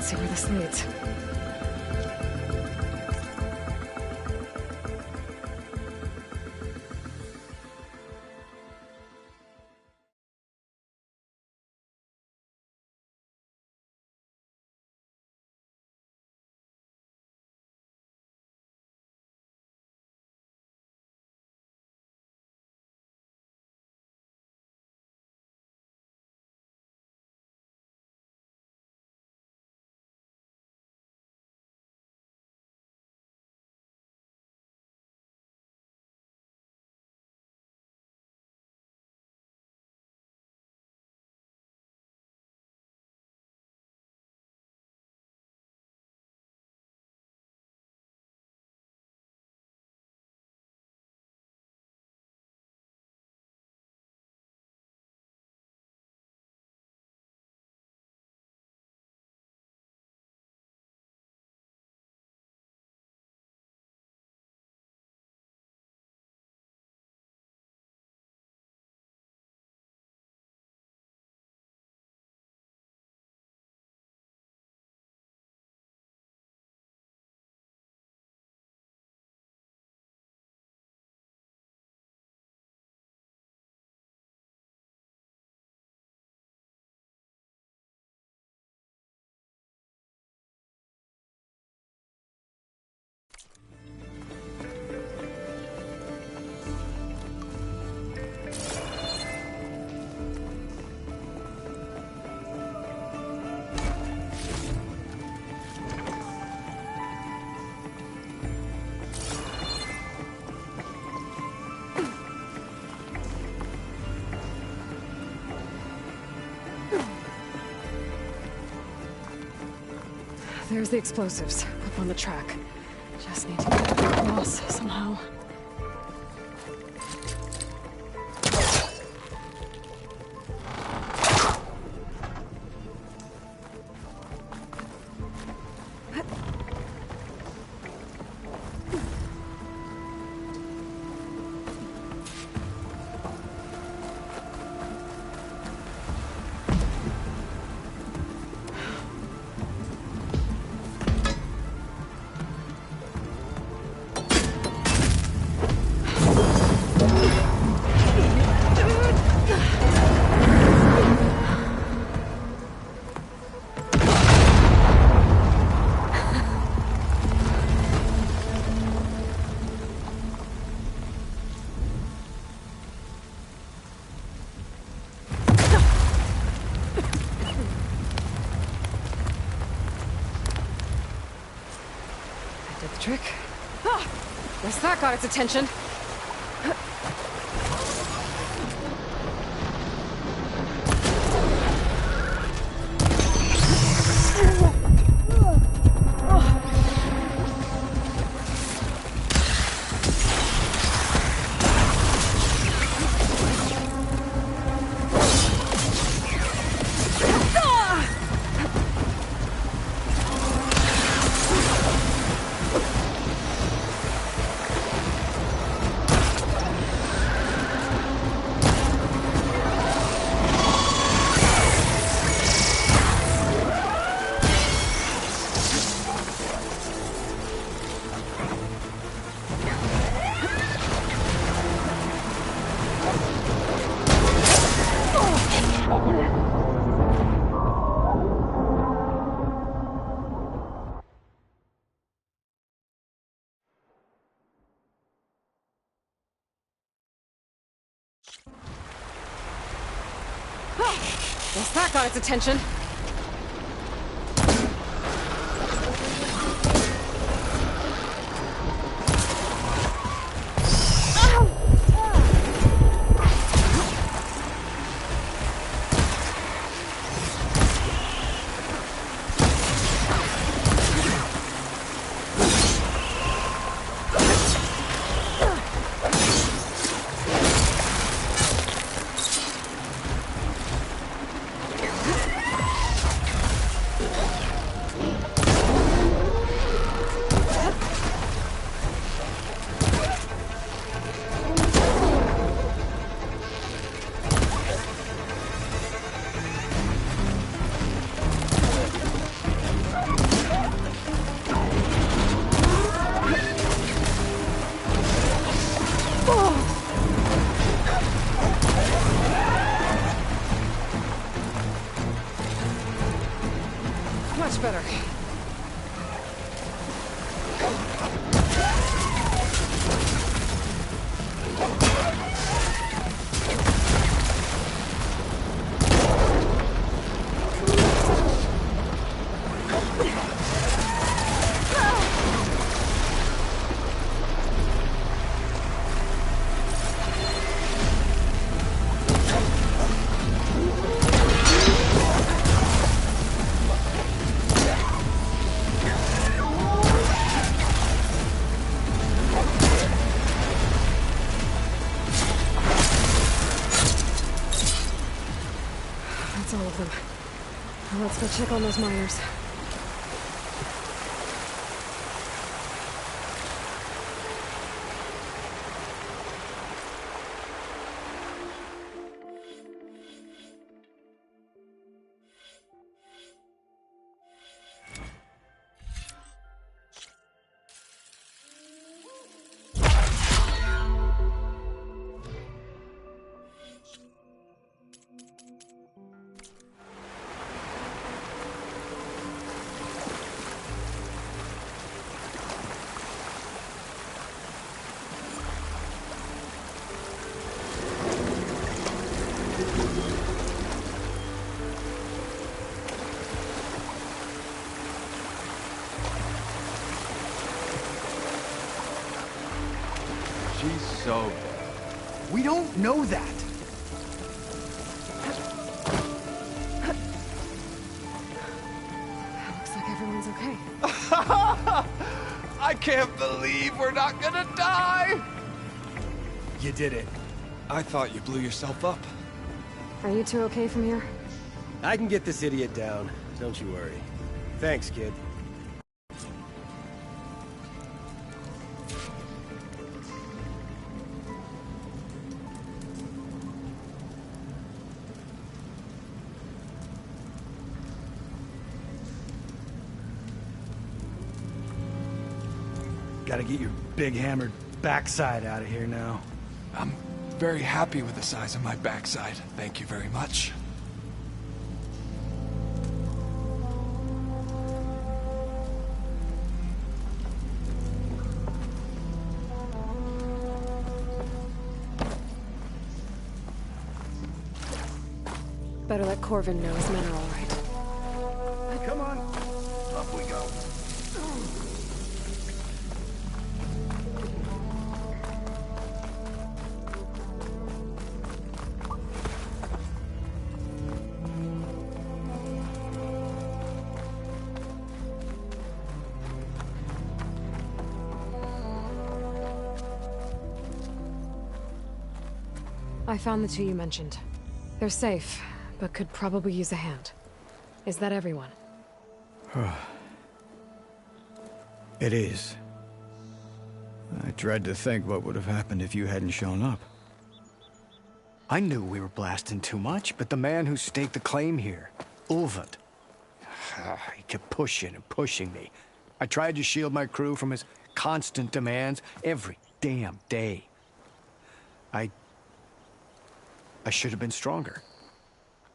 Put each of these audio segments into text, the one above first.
Let's see where this leads. There's the explosives, up on the track. Just need to get across somehow. Trick. Ah, guess that got its attention. Guess that got its attention. Much better. That's all of them. Now let's go check on those miners. She's so dead. We don't know that. Looks like everyone's okay. I can't believe we're not gonna die! You did it. I thought you blew yourself up. Are you two okay from here? I can get this idiot down. Don't you worry. Thanks, kid. Gotta get your big hammered backside out of here now. I'm very happy with the size of my backside. Thank you very much. Better let Corvin know his men are all right. Come on, up we go. I found the two you mentioned. They're safe, but could probably use a hand. Is that everyone? It is. I dread to think what would have happened if you hadn't shown up. I knew we were blasting too much, but the man who staked the claim here, Ulvund, he kept pushing and pushing me. I tried to shield my crew from his constant demands every damn day. I should have been stronger.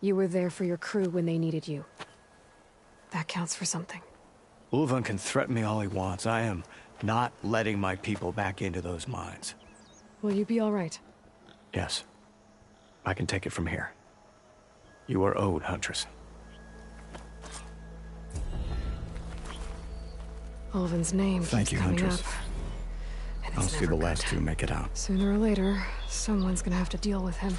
You were there for your crew when they needed you. That counts for something. Ulvund can threaten me all he wants. I am not letting my people back into those mines. Will you be all right? Yes. I can take it from here. You are owed, Huntress. Ulvund's name Thank keeps you, coming Huntress. up. And I'll it's see the never last good. two make it out. Sooner or later, someone's gonna have to deal with him.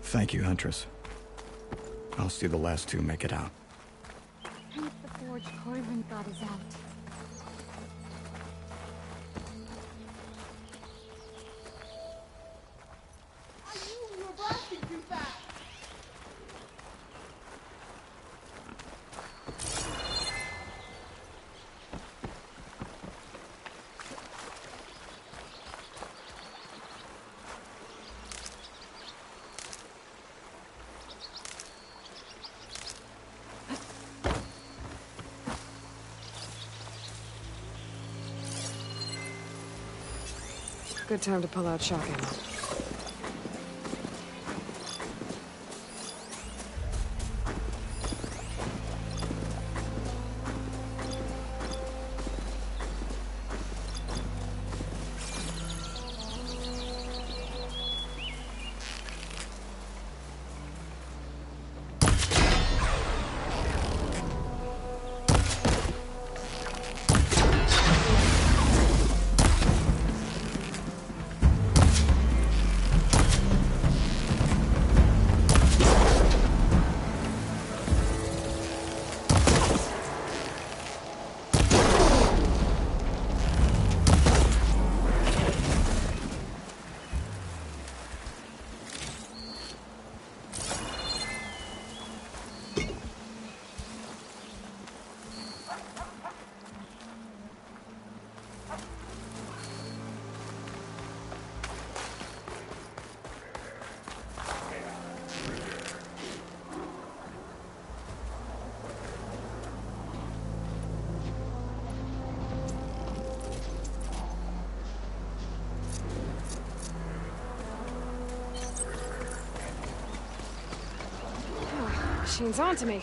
Thank you, Huntress. I'll see the last two make it out. And if the forged Corvin god is out. Good time to pull out shock ammo. Machine's onto me.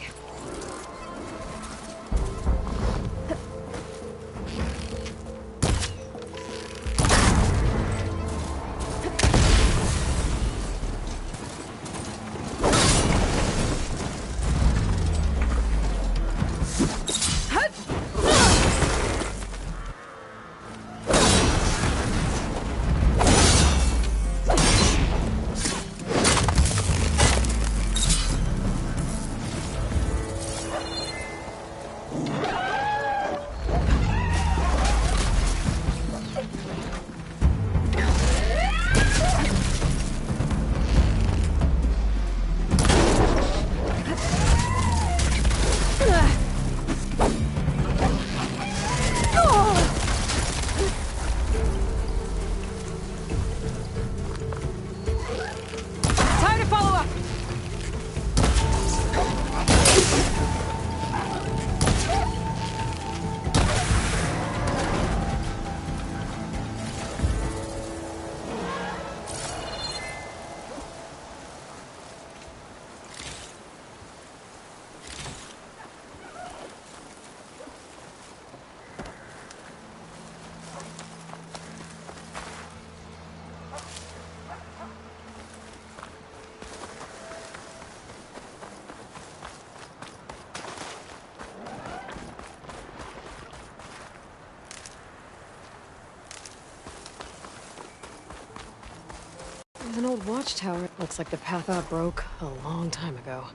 An old watchtower. Looks like the path out broke a long time ago.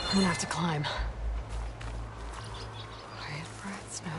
I'm gonna have to climb. Quiet breaths now.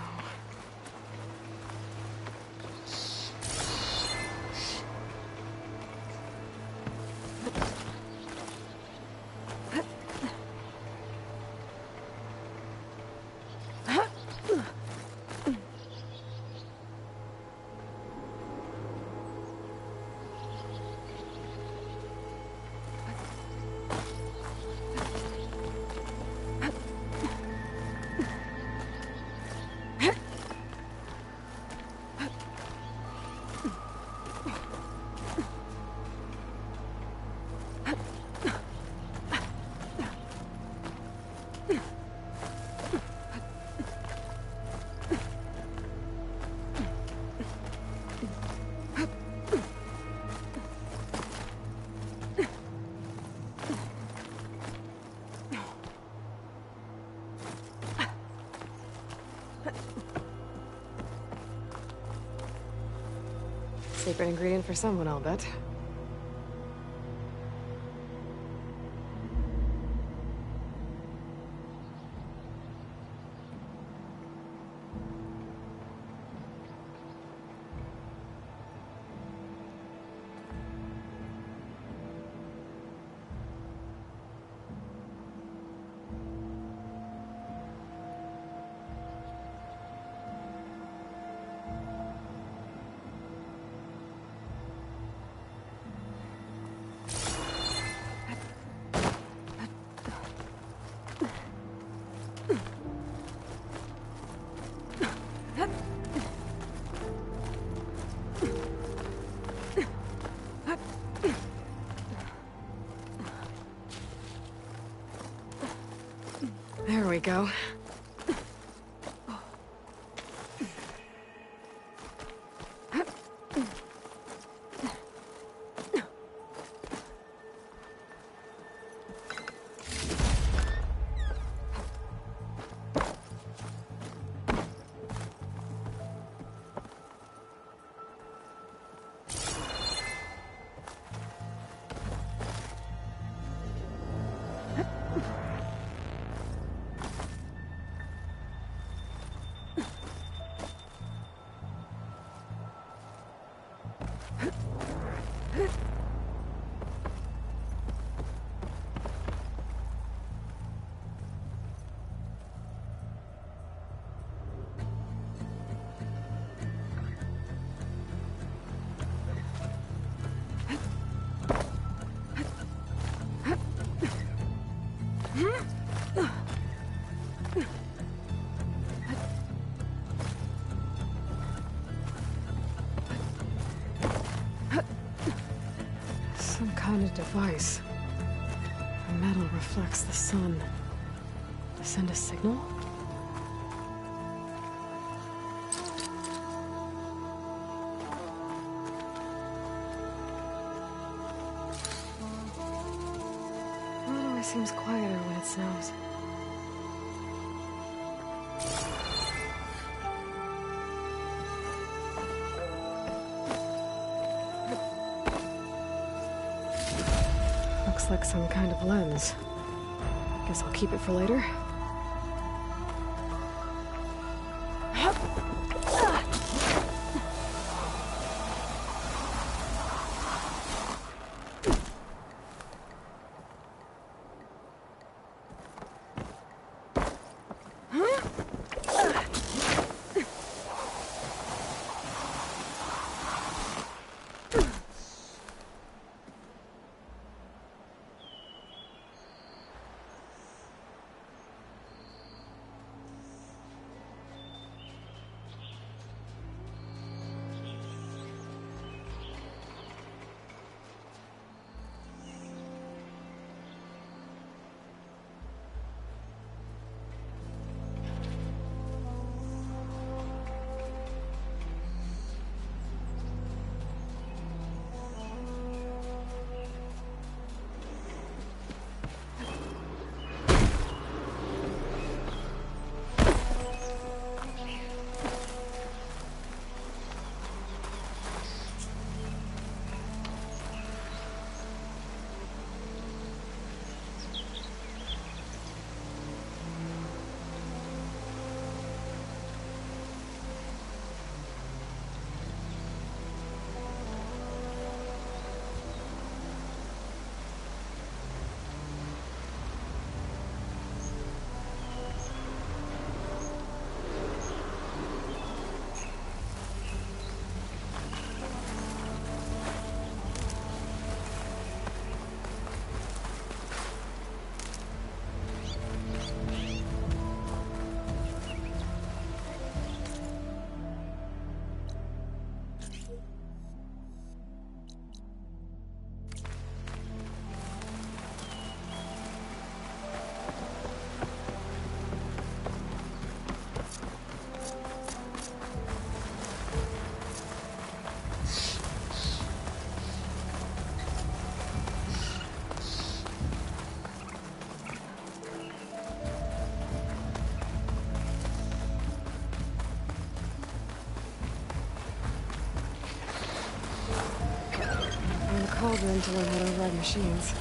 Secret ingredient for someone, I'll bet. There we go. Some kind of device. The metal reflects the sun. To send a signal? It always seems quieter when it snows. Looks like some kind of lens. Guess I'll keep it for later. Cauldron to learn how to override machines.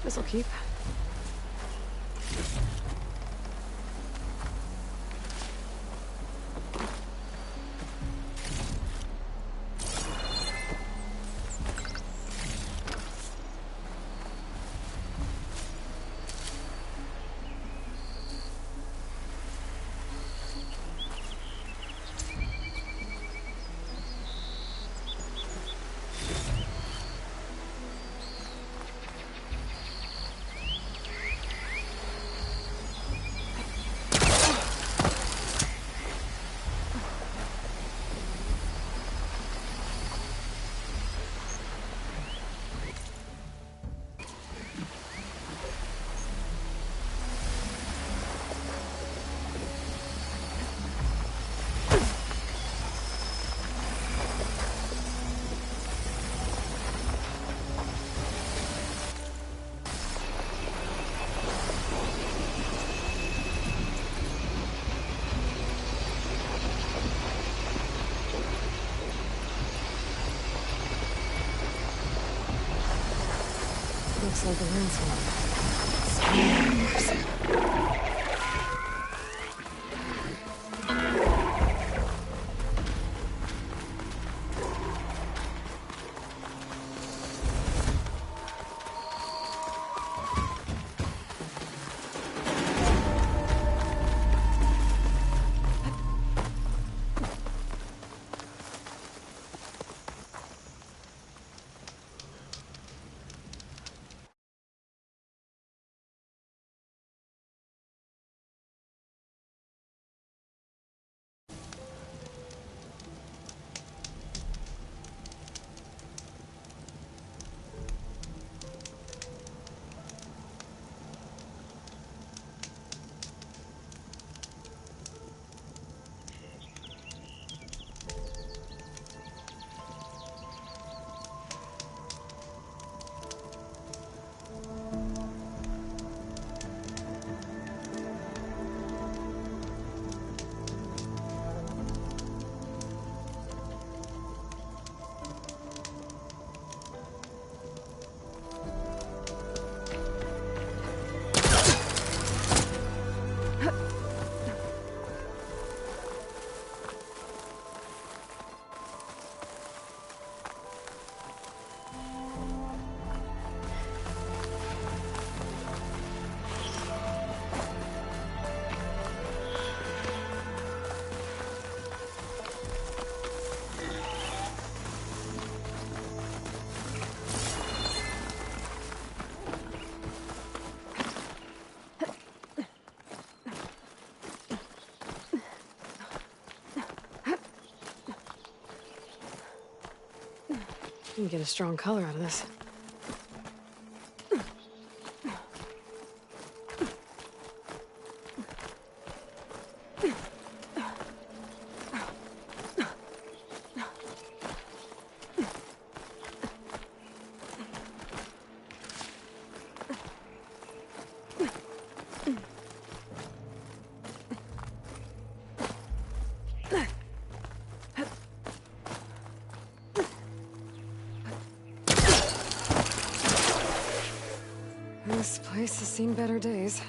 This'll keep. Looks like a ransom. You can get a strong color out of this. This place has seen better days.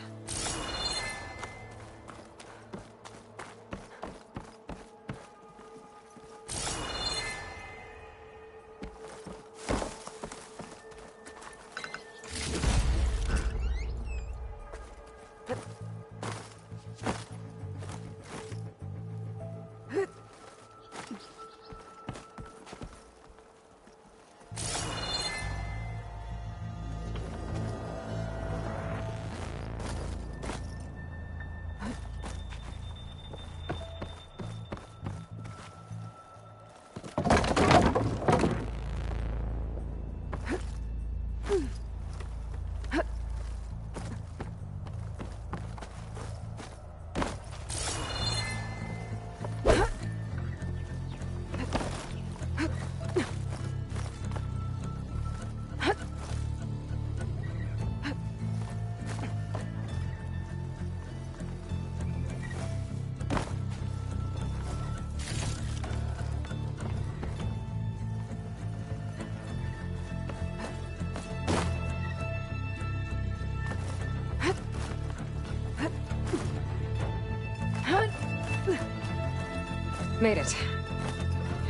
Made it.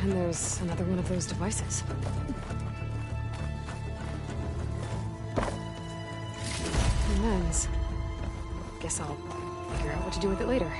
And there's another one of those devices. A lens. Guess I'll figure out what to do with it later.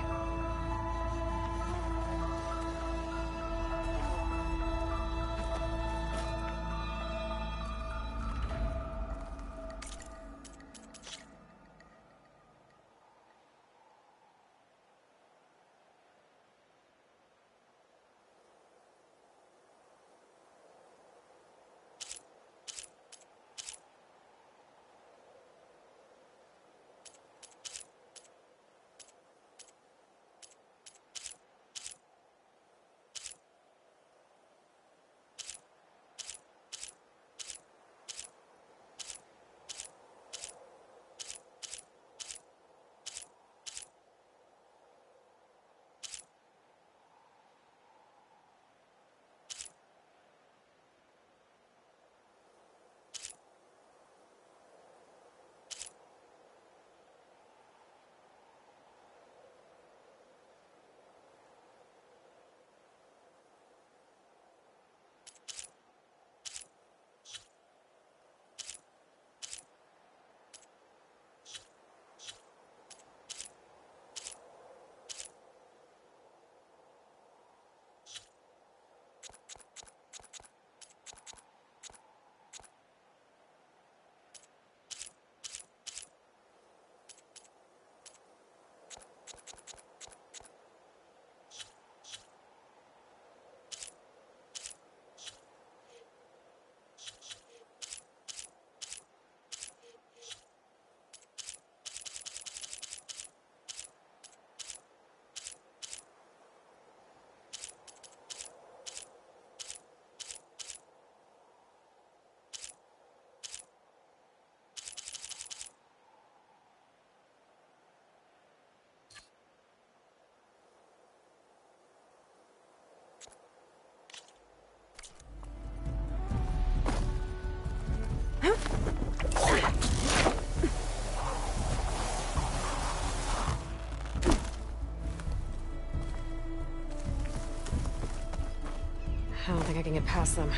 I don't think I can get past them.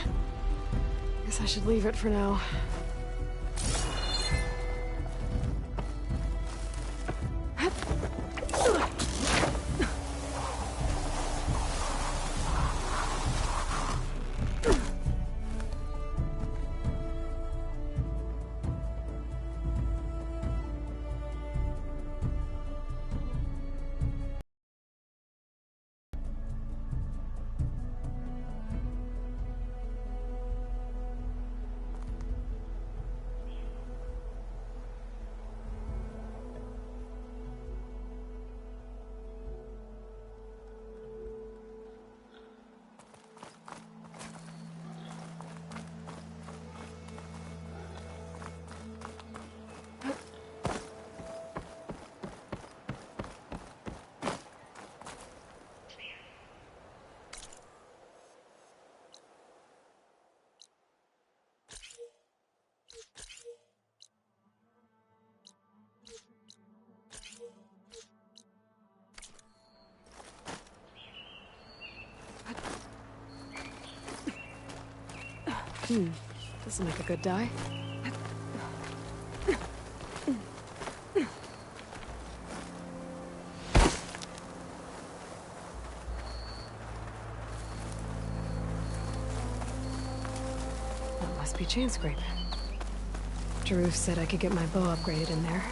Guess I should leave it for now. This'll make a good die. That must be chain scrape. Jaruf said I could get my bow upgraded in there.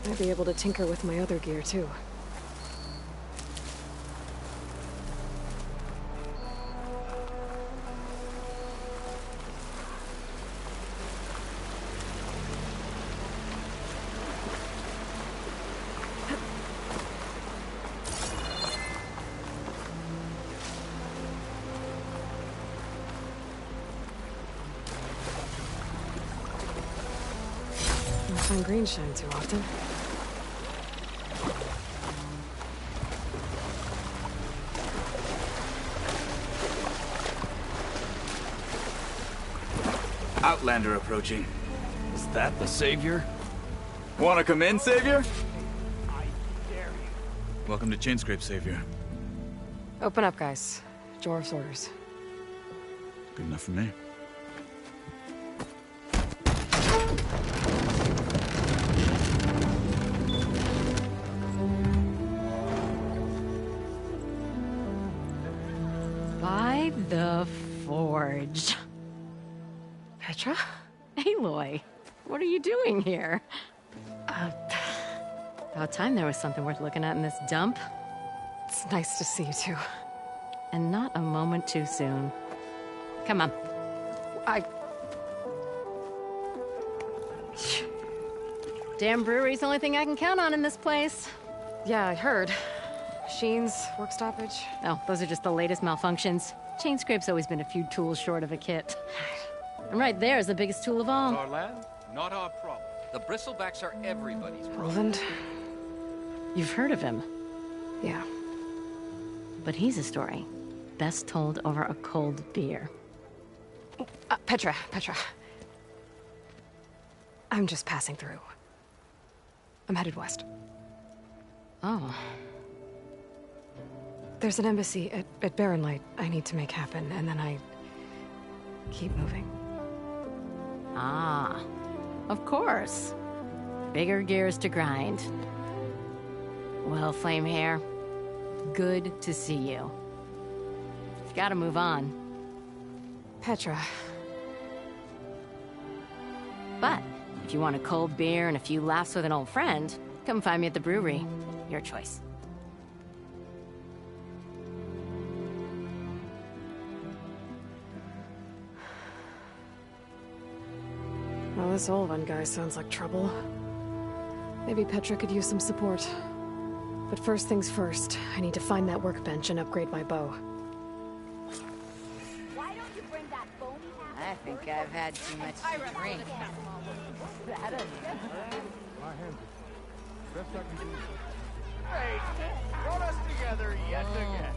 I'd be able to tinker with my other gear, too. Don't find green shine too often. Outlander approaching. Is that the Savior? Wanna come in, Savior? I dare you. Welcome to Chainscrape, Savior. Open up, guys. Jorv's orders. Good enough for me. By the Forge. Petra? Aloy, what are you doing here? About time there was something worth looking at in this dump. It's nice to see you too. And not a moment too soon. Come on. Damn brewery's the only thing I can count on in this place. Yeah, I heard. Machines, work stoppage. Oh, those are just the latest malfunctions. Chain scrape's always been a few tools short of a kit. And right there is the biggest tool of all. Our land, not our problem. The bristlebacks are everybody's problem. Roland? You've heard of him, Yeah. but he's a story best told over a cold beer. Petra. I'm just passing through. I'm headed west. Oh, There's an embassy at Barren Light I need to make happen, and then I keep moving. ah, of course. Bigger gears to grind. Well, Flame Hair, good to see you. You've got to move on. Petra. But if you want a cold beer and a few laughs with an old friend, come find me at the brewery. Your choice. Well, this old one guy sounds like trouble. Maybe Petra could use some support. But first things first, I need to find that workbench and upgrade my bow. Why don't you bring that bony I think I've had too much to drink. Hey, brought us together yet again.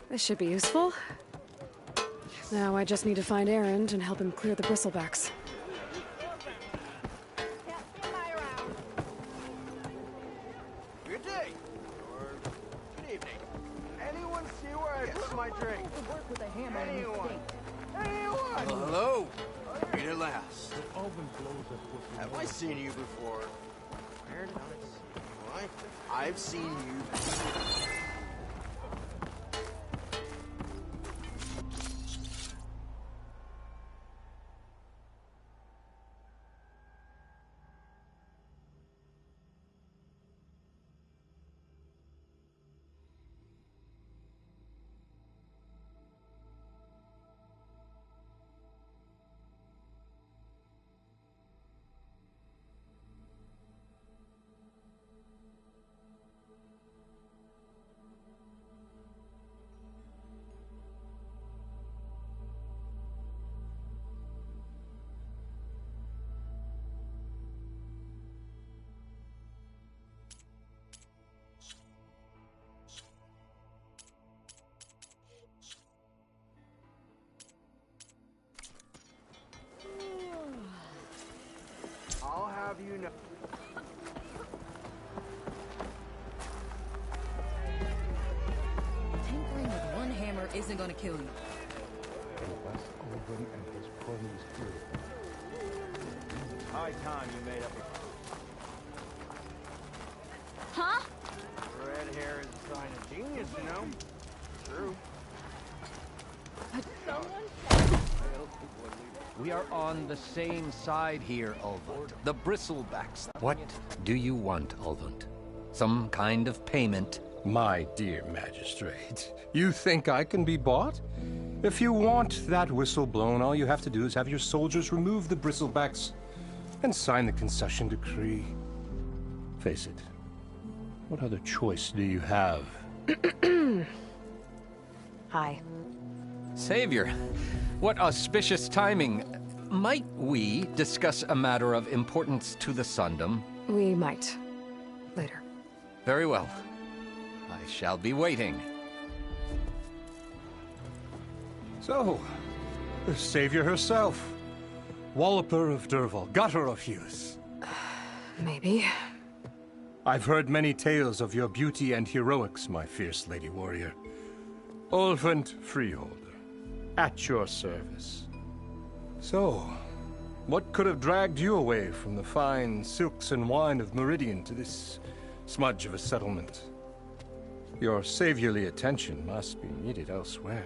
This should be useful. Now I just need to find Erend and help him clear the bristlebacks. Good day. Or good evening. Anyone see where I put my drink? Anyone? Anyone? Well, hello. Meet at last. Have I seen you before? Where did I see you? I've seen you before. isn't gonna kill you. High time you made up a... Huh? Red hair is a sign of genius, you know? True. We are on the same side here, Ulvund. The bristlebacks. What do you want, Ulvund? Some kind of payment? My dear magistrate, you think I can be bought? If you want that whistle blown, all you have to do is have your soldiers remove the bristlebacks and sign the concession decree. Face it, what other choice do you have? Hi. Savior, what auspicious timing. Might we discuss a matter of importance to the Sundom? We might. Later. Very well. I shall be waiting. So, the savior herself. Walloper of Derval, gutter of youth. Maybe. I've heard many tales of your beauty and heroics, my fierce lady warrior. Ulvund Freeholder, at your service. So, what could have dragged you away from the fine silks and wine of Meridian to this smudge of a settlement? Your saviorly attention must be needed elsewhere.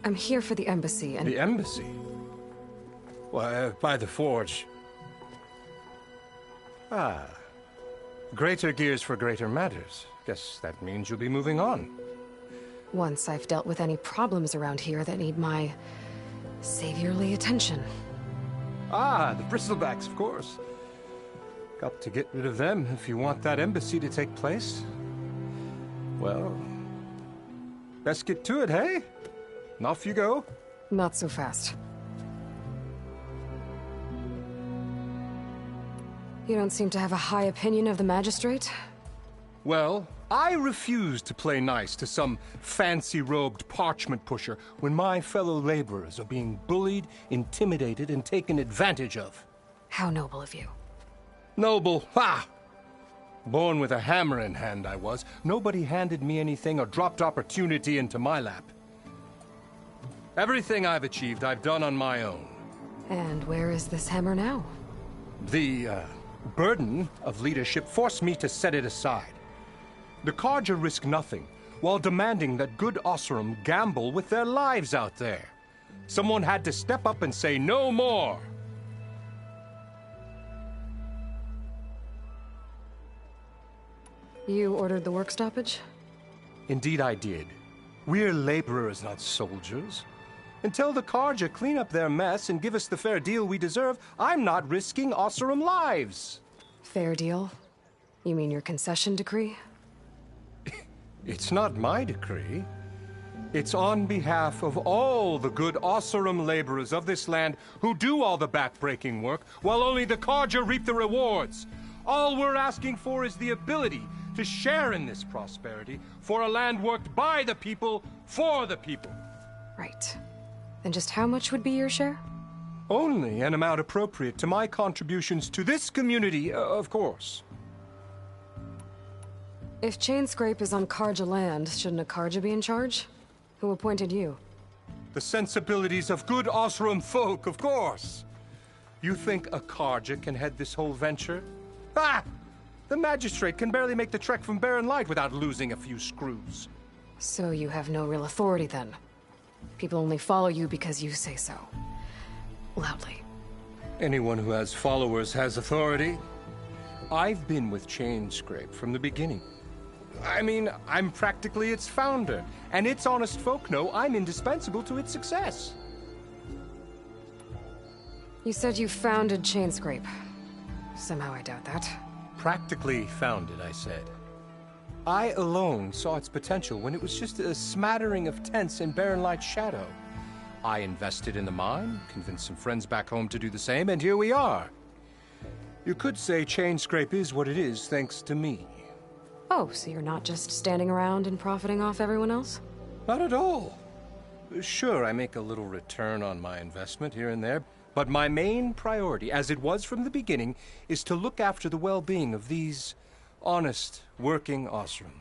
I'm here for the embassy and... The embassy? Why, by the forge. Ah. Greater gears for greater matters. Guess that means you'll be moving on. Once I've dealt with any problems around here that need my saviorly attention. Ah, the bristlebacks, of course. Got to get rid of them if you want that embassy to take place. Well, best get to it, hey? And off you go. Not so fast. You don't seem to have a high opinion of the magistrate? Well, I refuse to play nice to some fancy-robed parchment pusher when my fellow laborers are being bullied, intimidated, and taken advantage of. How noble of you. Noble? Ha! Born with a hammer in hand, I was. Nobody handed me anything or dropped opportunity into my lap. Everything I've achieved, I've done on my own. And where is this hammer now? The, burden of leadership forced me to set it aside. The Carja risk nothing, while demanding that good Osseram gamble with their lives out there. Someone had to step up and say no more. You ordered the work stoppage? Indeed I did. We're laborers, not soldiers. Until the Carja clean up their mess and give us the fair deal we deserve, I'm not risking Osseram lives. Fair deal? You mean your concession decree? It's not my decree. It's on behalf of all the good Osseram laborers of this land who do all the backbreaking work, while only the Carja reap the rewards. All we're asking for is the ability to share in this prosperity for a land worked by the people, for the people. Right. Then just how much would be your share? Only an amount appropriate to my contributions to this community, of course. If Chainscrape is on Carja land, shouldn't a Carja be in charge? Who appointed you? The sensibilities of good Osseram folk, of course. You think a Carja can head this whole venture? Ah! The magistrate can barely make the trek from Barren Light without losing a few screws. So you have no real authority then? People only follow you because you say so. Loudly. Anyone who has followers has authority. I've been with Chainscrape from the beginning. I mean, I'm practically its founder, and its honest folk know I'm indispensable to its success. You said you founded Chainscrape. Somehow I doubt that. Practically founded, I said. I alone saw its potential when it was just a smattering of tents in Barren Light's shadow. I invested in the mine, convinced some friends back home to do the same, and here we are. You could say Chainscrape is what it is thanks to me. Oh, so you're not just standing around and profiting off everyone else? Not at all. Sure, I make a little return on my investment here and there, but my main priority, as it was from the beginning, is to look after the well-being of these honest, working Osseram.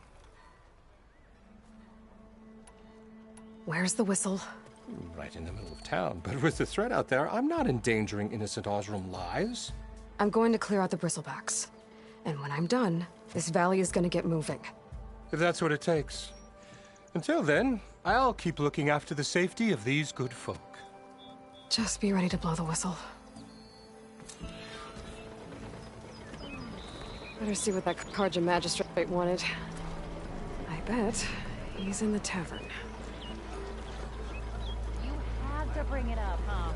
Where's the whistle? Right in the middle of town, but with the threat out there, I'm not endangering innocent Osram lives. I'm going to clear out the bristlebacks. And when I'm done, this valley is going to get moving. If that's what it takes. Until then, I'll keep looking after the safety of these good folk. Just be ready to blow the whistle. Better see what that Karja magistrate wanted. I bet he's in the tavern. You had to bring it up, huh?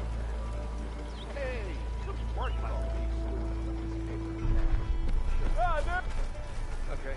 Hey, good work, my Okay.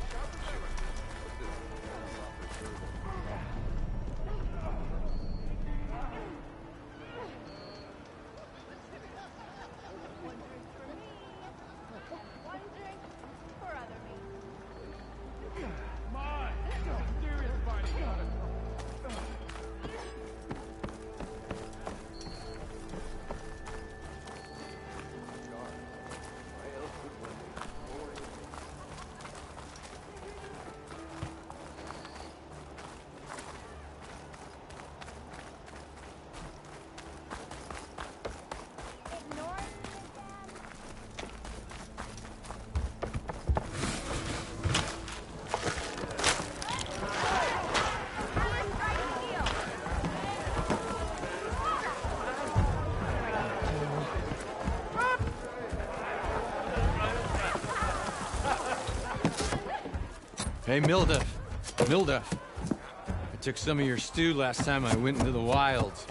Hey, Milda. Milda. I took some of your stew last time I went into the wilds.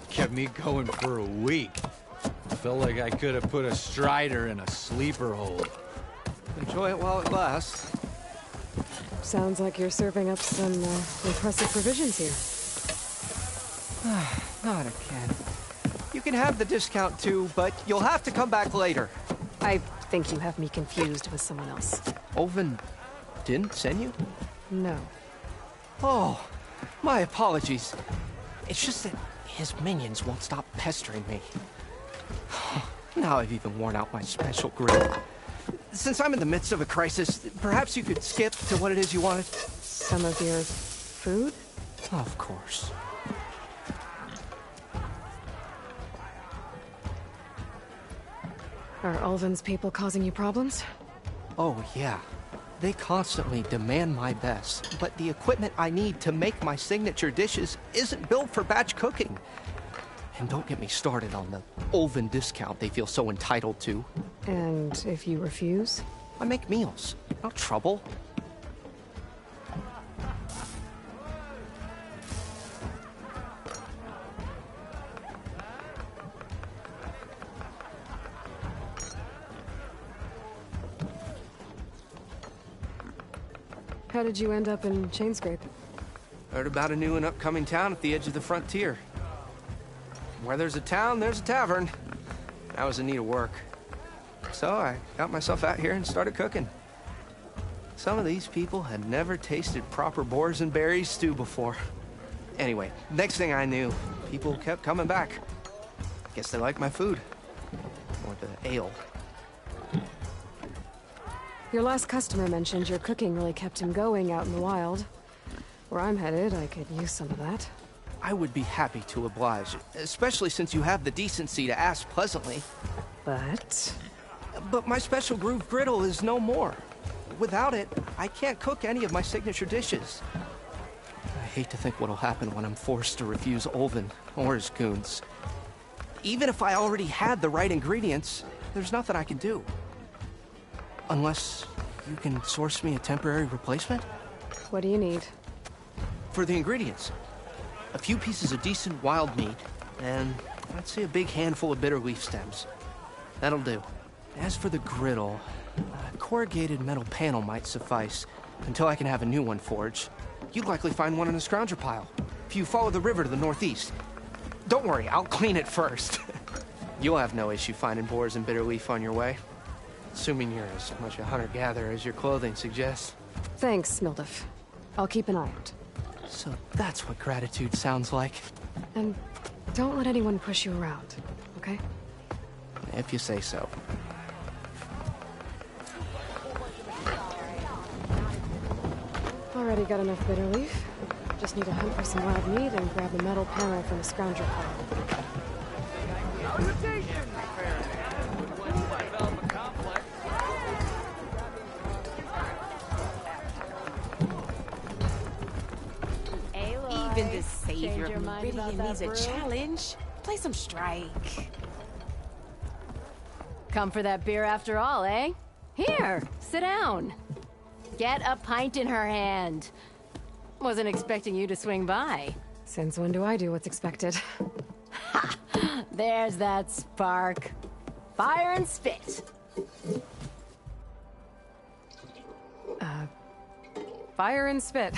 Kept me going for a week. Felt like I could have put a strider in a sleeper hold. Enjoy it while it lasts. Sounds like you're serving up some impressive provisions here. Not again. You can have the discount too, but you'll have to come back later. I think you have me confused with someone else. Oven didn't send you? No. Oh, my apologies. It's just that his minions won't stop pestering me. Now I've even worn out my special grill. Since I'm in the midst of a crisis, perhaps you could skip to what it is you wanted? Some of your food? Of course. Are Ulvin's people causing you problems? Oh, yeah. They constantly demand my best, but the equipment I need to make my signature dishes isn't built for batch cooking. And don't get me started on the Ulvin discount they feel so entitled to. And if you refuse? I make meals. No trouble. How did you end up in Chainscrape? Heard about a new and upcoming town at the edge of the frontier. Where there's a town, there's a tavern. I was in need of work. So I got myself out here and started cooking. Some of these people had never tasted proper boars and berries stew before. Anyway, next thing I knew, people kept coming back. Guess they liked my food. Or the ale. Your last customer mentioned your cooking really kept him going out in the wild. Where I'm headed, I could use some of that. I would be happy to oblige, especially since you have the decency to ask pleasantly. But my special groove griddle is no more. Without it, I can't cook any of my signature dishes. I hate to think what'll happen when I'm forced to refuse Ulvin or his goons. Even if I already had the right ingredients, there's nothing I can do. Unless you can source me a temporary replacement? What do you need? For the ingredients, a few pieces of decent wild meat, and let's say a big handful of bitter leaf stems. That'll do. As for the griddle, a corrugated metal panel might suffice until I can have a new one forged. You'd likely find one in a scrounger pile, if you follow the river to the northeast. Don't worry, I'll clean it first. You'll have no issue finding boars and bitter leaf on your way. Assuming you're as much a hunter-gatherer as your clothing suggests. Thanks, Mildif. I'll keep an eye out. So that's what gratitude sounds like. And don't let anyone push you around, okay? If you say so. Already got enough bitter leaf. Just need to hunt for some wild meat and grab a metal panel from a scoundrel pile. Even the savior of Meridian needs a challenge. Play some Strike. Come for that beer after all, eh? Here, sit down. Get a pint in her hand. Wasn't expecting you to swing by. Since when do I do what's expected? Ha! There's that spark. Fire and spit. Fire and spit.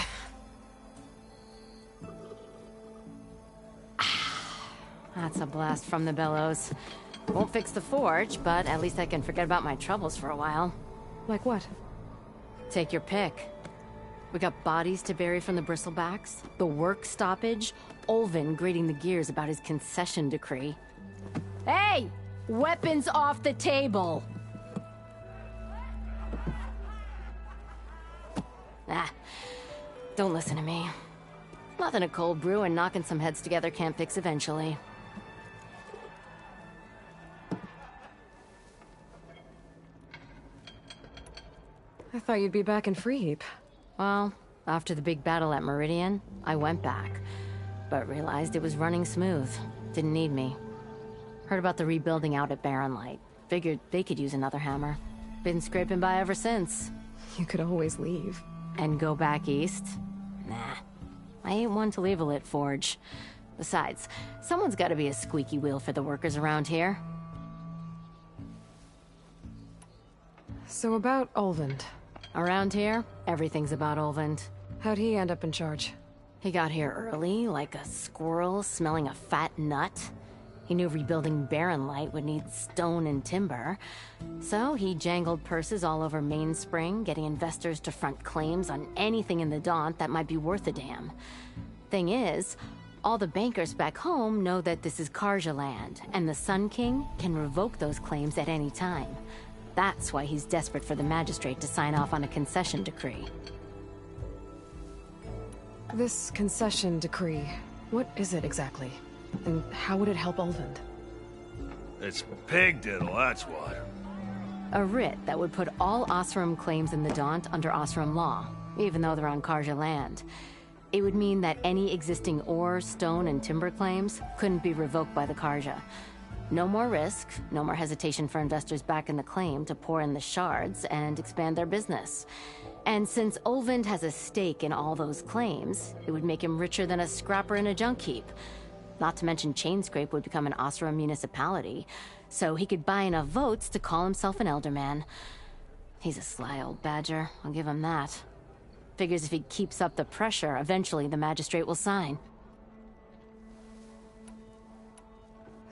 That's a blast from the bellows. Won't fix the forge, but at least I can forget about my troubles for a while. Like what? Take your pick. We got bodies to bury from the bristlebacks, the work stoppage, Olvin grating the gears about his concession decree. Hey! Weapons off the table! Ah, don't listen to me. Nothing a cold brew and knocking some heads together can't fix eventually. I thought you'd be back in Freeheap. Well, after the big battle at Meridian, I went back, but realized it was running smooth. Didn't need me. Heard about the rebuilding out at Barren Light. Figured they could use another hammer. Been scraping by ever since. You could always leave. And go back east? Nah. I ain't one to leave a lit forge. Besides, someone's gotta be a squeaky wheel for the workers around here. So about Olvend. Around here, everything's about Olvend. How'd he end up in charge? He got here early, like a squirrel smelling a fat nut. He knew rebuilding Barren Light would need stone and timber. So he jangled purses all over Mainspring, getting investors to front claims on anything in the Daunt that might be worth a damn. Thing is, all the bankers back home know that this is Karja land, and the Sun King can revoke those claims at any time. That's why he's desperate for the magistrate to sign off on a concession decree. This concession decree, what is it exactly? And how would it help Olvend? It's pig diddle, that's what. A writ that would put all Osram claims in the Daunt under Osram law, even though they're on Karja land. It would mean that any existing ore, stone, and timber claims couldn't be revoked by the Karja. No more risk, no more hesitation for investors back in the claim to pour in the shards and expand their business. And since Olvend has a stake in all those claims, it would make him richer than a scrapper in a junk heap. Not to mention Chainscrape would become an Osram municipality, so he could buy enough votes to call himself an elderman. He's a sly old badger, I'll give him that. Figures if he keeps up the pressure, eventually the magistrate will sign.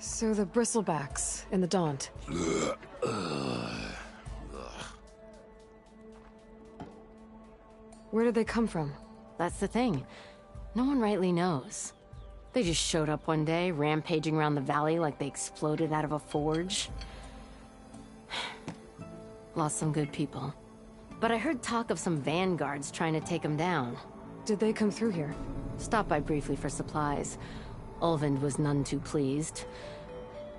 So the bristlebacks in the Daunt. Where did they come from? That's the thing. No one rightly knows. They just showed up one day, rampaging around the valley like they exploded out of a forge. Lost some good people. But I heard talk of some vanguards trying to take them down. Did they come through here? Stopped by briefly for supplies. Olvend was none too pleased.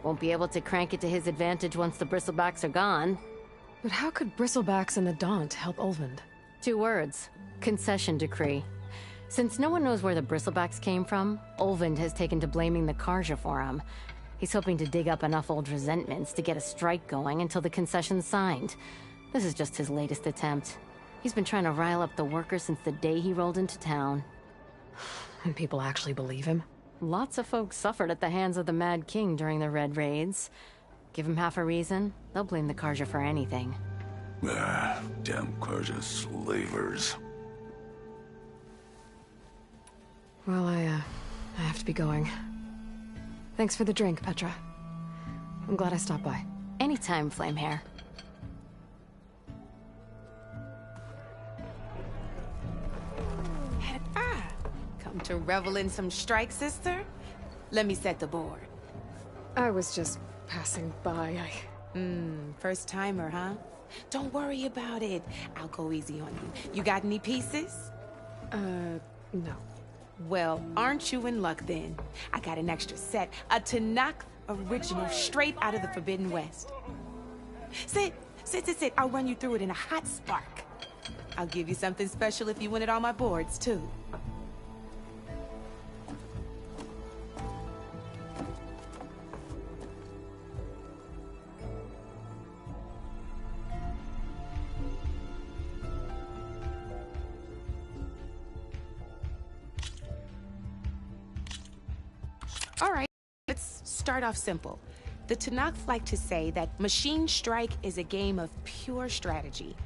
Won't be able to crank it to his advantage once the bristlebacks are gone. But how could bristlebacks in the Daunt help Olvend? 2 words. Concession decree. Since no one knows where the bristlebacks came from, Olvend has taken to blaming the Karja for him. He's hoping to dig up enough old resentments to get a strike going until the concession's signed. This is just his latest attempt. He's been trying to rile up the workers since the day he rolled into town. And people actually believe him? Lots of folks suffered at the hands of the Mad King during the Red Raids. Give him half a reason, they'll blame the Karja for anything. Ah, damn Karja slavers. Well, I have to be going. Thanks for the drink, Petra. I'm glad I stopped by. Anytime, Flamehair. Come to revel in some Strike, sister? Let me set the board. I was just passing by. First timer, huh? Don't worry about it. I'll go easy on you. You got any pieces? No. Well, aren't you in luck then? I got an extra set, a Tanakh original straight out of the Forbidden West. Sit. I'll run you through it in a hot spark. I'll give you something special if you win it on my boards, too. All right, let's start off simple. The Tanakh like to say that Machine Strike is a game of pure strategy.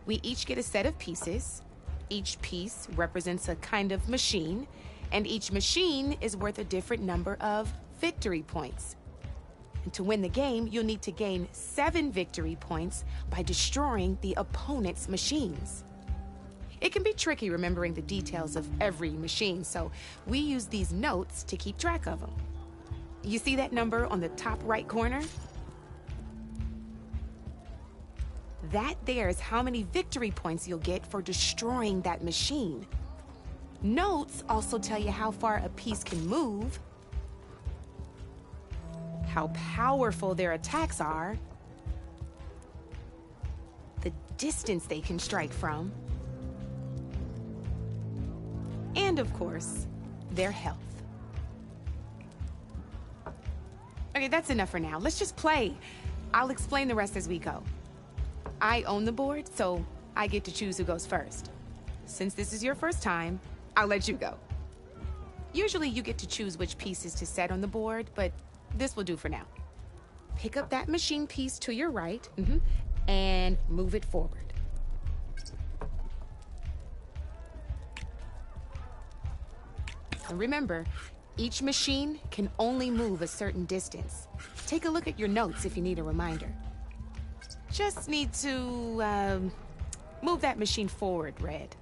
We each get a set of pieces. Each piece represents a kind of machine, and each machine is worth a different number of victory points. And to win the game, you'll need to gain 7 victory points by destroying the opponent's machines. It can be tricky remembering the details of every machine, so we use these notes to keep track of them. You see that number on the top right corner? That there is how many victory points you'll get for destroying that machine. Notes also tell you how far a piece can move, how powerful their attacks are, the distance they can strike from, and of course, their health. Okay, that's enough for now. Let's just play. I'll explain the rest as we go. I own the board, so I get to choose who goes first. Since this is your first time, I'll let you go. Usually you get to choose which pieces to set on the board, but this will do for now. Pick up that machine piece to your right, and move it forward. And remember, each machine can only move a certain distance. Take a look at your notes if you need a reminder. Just need to, move that machine forward, Red.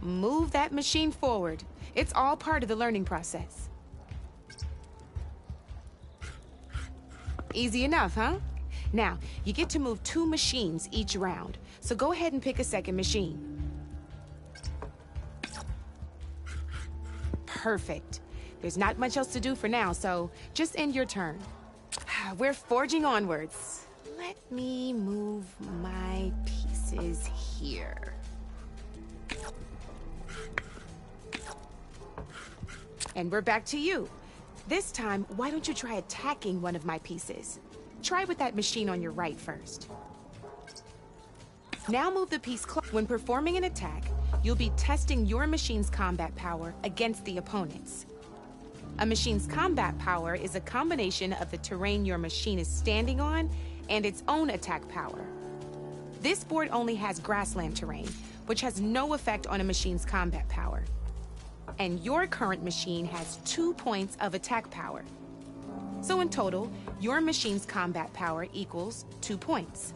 Move that machine forward. It's all part of the learning process. Easy enough, huh? Now, you get to move 2 machines each round, so go ahead and pick a second machine. Perfect. There's not much else to do for now, so just end your turn. We're forging onwards. Let me move my pieces here. And we're back to you. This time, why don't you try attacking one of my pieces? Try with that machine on your right first. Now move the piece close. When performing an attack, you'll be testing your machine's combat power against the opponent's. A machine's combat power is a combination of the terrain your machine is standing on and its own attack power. This board only has grassland terrain, which has no effect on a machine's combat power. And your current machine has 2 points of attack power. So in total, your machine's combat power equals 2 points.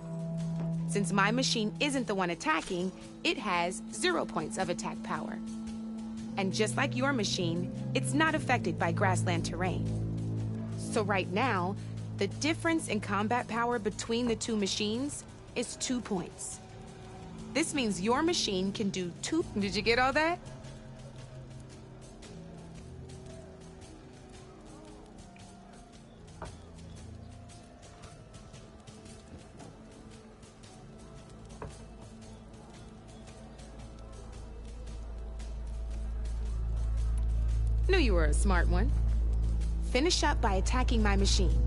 Since my machine isn't the one attacking, it has 0 points of attack power. And just like your machine, it's not affected by grassland terrain. So right now, the difference in combat power between the 2 machines is 2 points. This means your machine can do 2... Did you get all that? Knew you were a smart one. Finish up by attacking my machine.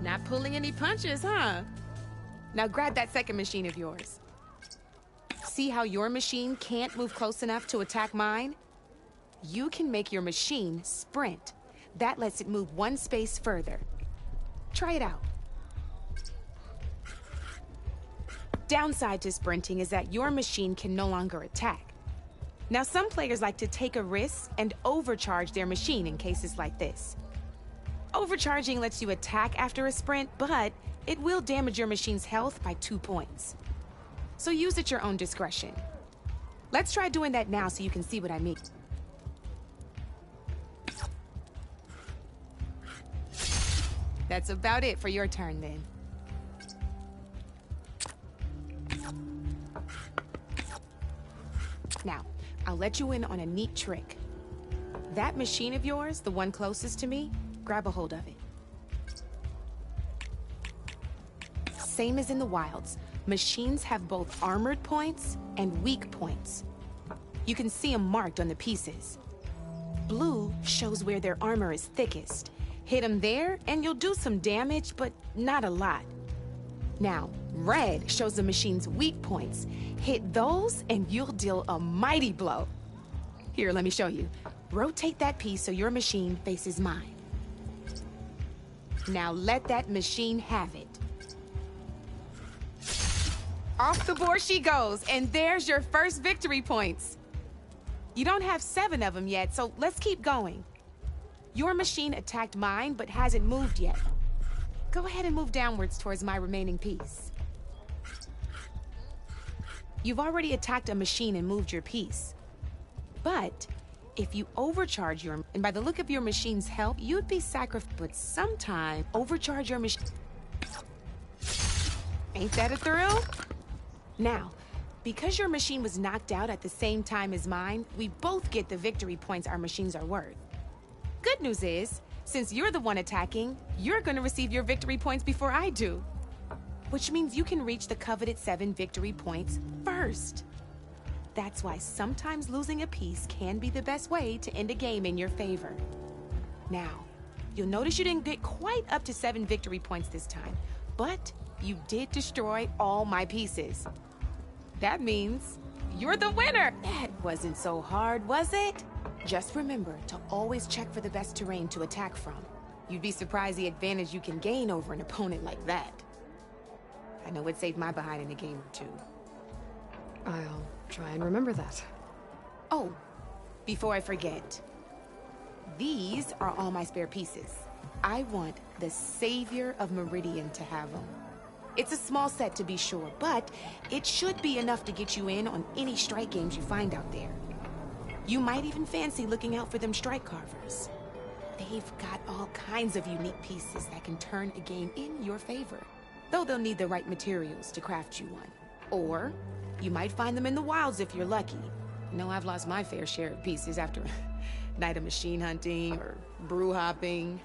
Not pulling any punches, huh? Now grab that second machine of yours. See how your machine can't move close enough to attack mine? You can make your machine sprint. That lets it move 1 space further. Try it out. Downside to sprinting is that your machine can no longer attack. Now, some players like to take a risk and overcharge their machine in cases like this. Overcharging lets you attack after a sprint, but it will damage your machine's health by 2 points. So use at your own discretion. Let's try doing that now so you can see what I mean. That's about it for your turn, then. Now, I'll let you in on a neat trick. That machine of yours, the one closest to me, grab a hold of it. Same as in the wilds, machines have both armored points and weak points. You can see them marked on the pieces. Blue shows where their armor is thickest. Hit them there, and you'll do some damage, but not a lot. Now, red shows the machine's weak points. Hit those, and you'll deal a mighty blow. Here, let me show you. Rotate that piece so your machine faces mine. Now let that machine have it. Off the board she goes, and there's your first victory points. You don't have 7 of them yet, so let's keep going. Your machine attacked mine, but hasn't moved yet. Go ahead and move downwards towards my remaining piece. You've already attacked a machine and moved your piece. But if you overcharge your... And by the look of your machine's health, you'd be sacrificed. But sometime, overcharge your machine... Ain't that a thrill? Now, because your machine was knocked out at the same time as mine, we both get the victory points our machines are worth. Good news is, since you're the one attacking, you're gonna receive your victory points before I do. Which means you can reach the coveted 7 victory points first. That's why sometimes losing a piece can be the best way to end a game in your favor. Now, you'll notice you didn't get quite up to 7 victory points this time, but you did destroy all my pieces. That means you're the winner! That wasn't so hard, was it? Just remember to always check for the best terrain to attack from. You'd be surprised the advantage you can gain over an opponent like that. I know it saved my behind in a game or two. I'll try and remember that. Oh, before I forget, these are all my spare pieces. I want the Savior of Meridian to have them. It's a small set to be sure, but it should be enough to get you in on any strike games you find out there. You might even fancy looking out for them strike carvers. They've got all kinds of unique pieces that can turn a game in your favor, though they'll need the right materials to craft you one. Or you might find them in the wilds if you're lucky. You know, I've lost my fair share of pieces after a night of machine hunting or brew hopping.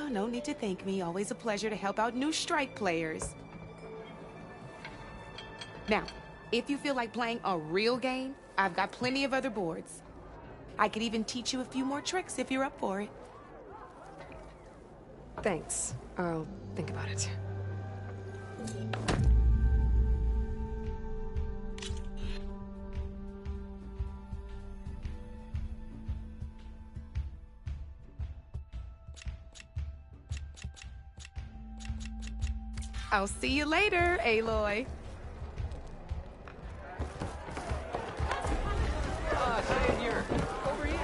No need to thank me. Always a pleasure to help out new strike players. Now, if you feel like playing a real game, I've got plenty of other boards. I could even teach you a few more tricks if you're up for it. Thanks. I'll think about it. I'll see you later, Aloy. Savior, over here.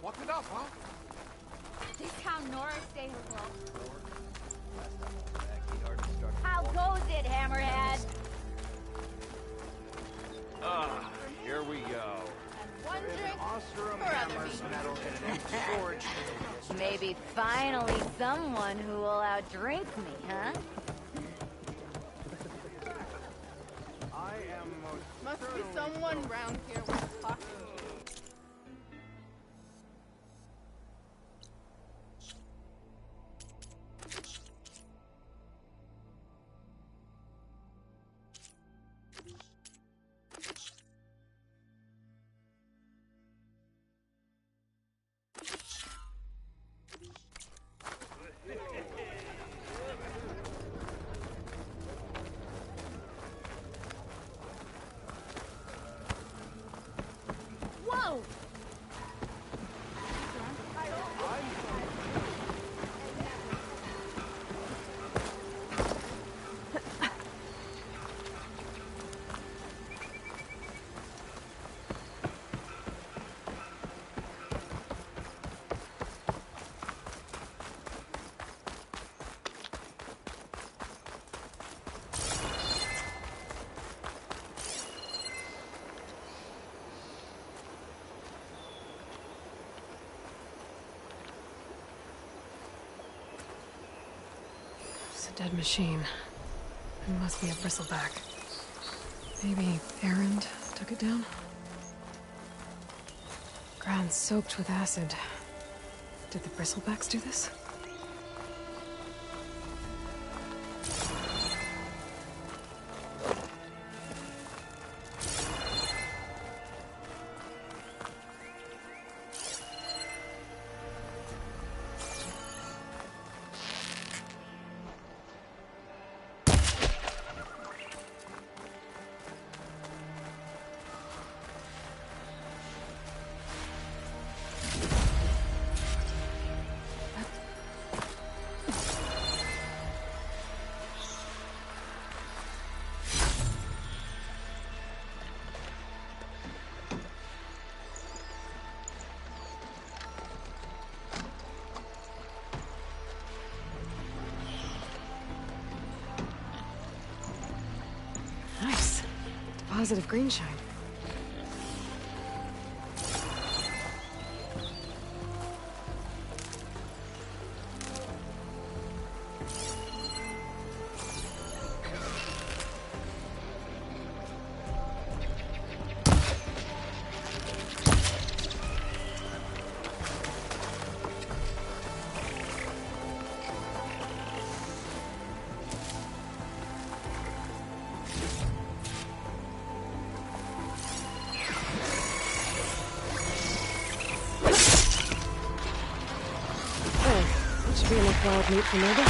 What's it up, huh? This how Nora stay her How goes it, Hammerhead? Here we go. One drink Ostrom for other hammers people. metal in an empty storage. Maybe finally someone who will outdrink me, huh? I am most Must be someone round here with talking. It's a dead machine. It must be a bristleback. Maybe Erend took it down? Ground soaked with acid. Did the bristlebacks do this? Nice. Deposit of green shine. Should be enough wild meat for Nova.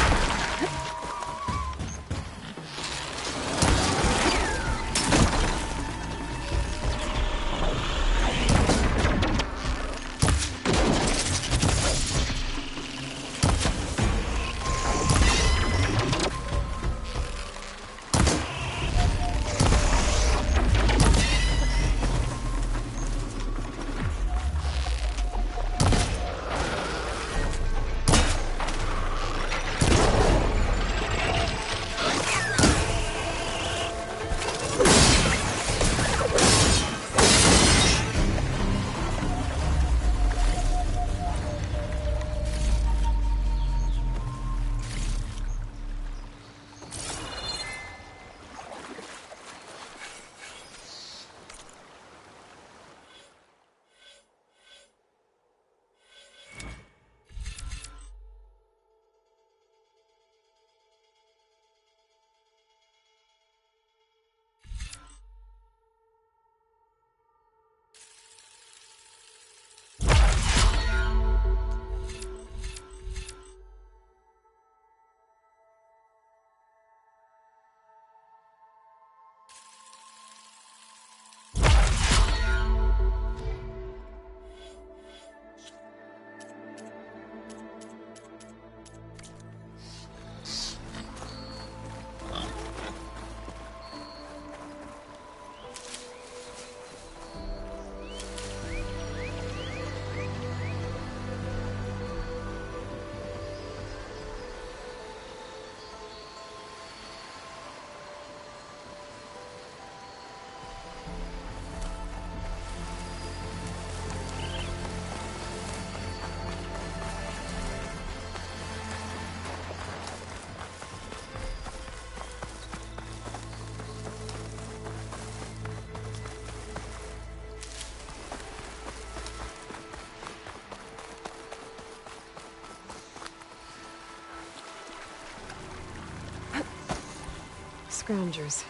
Scroungers.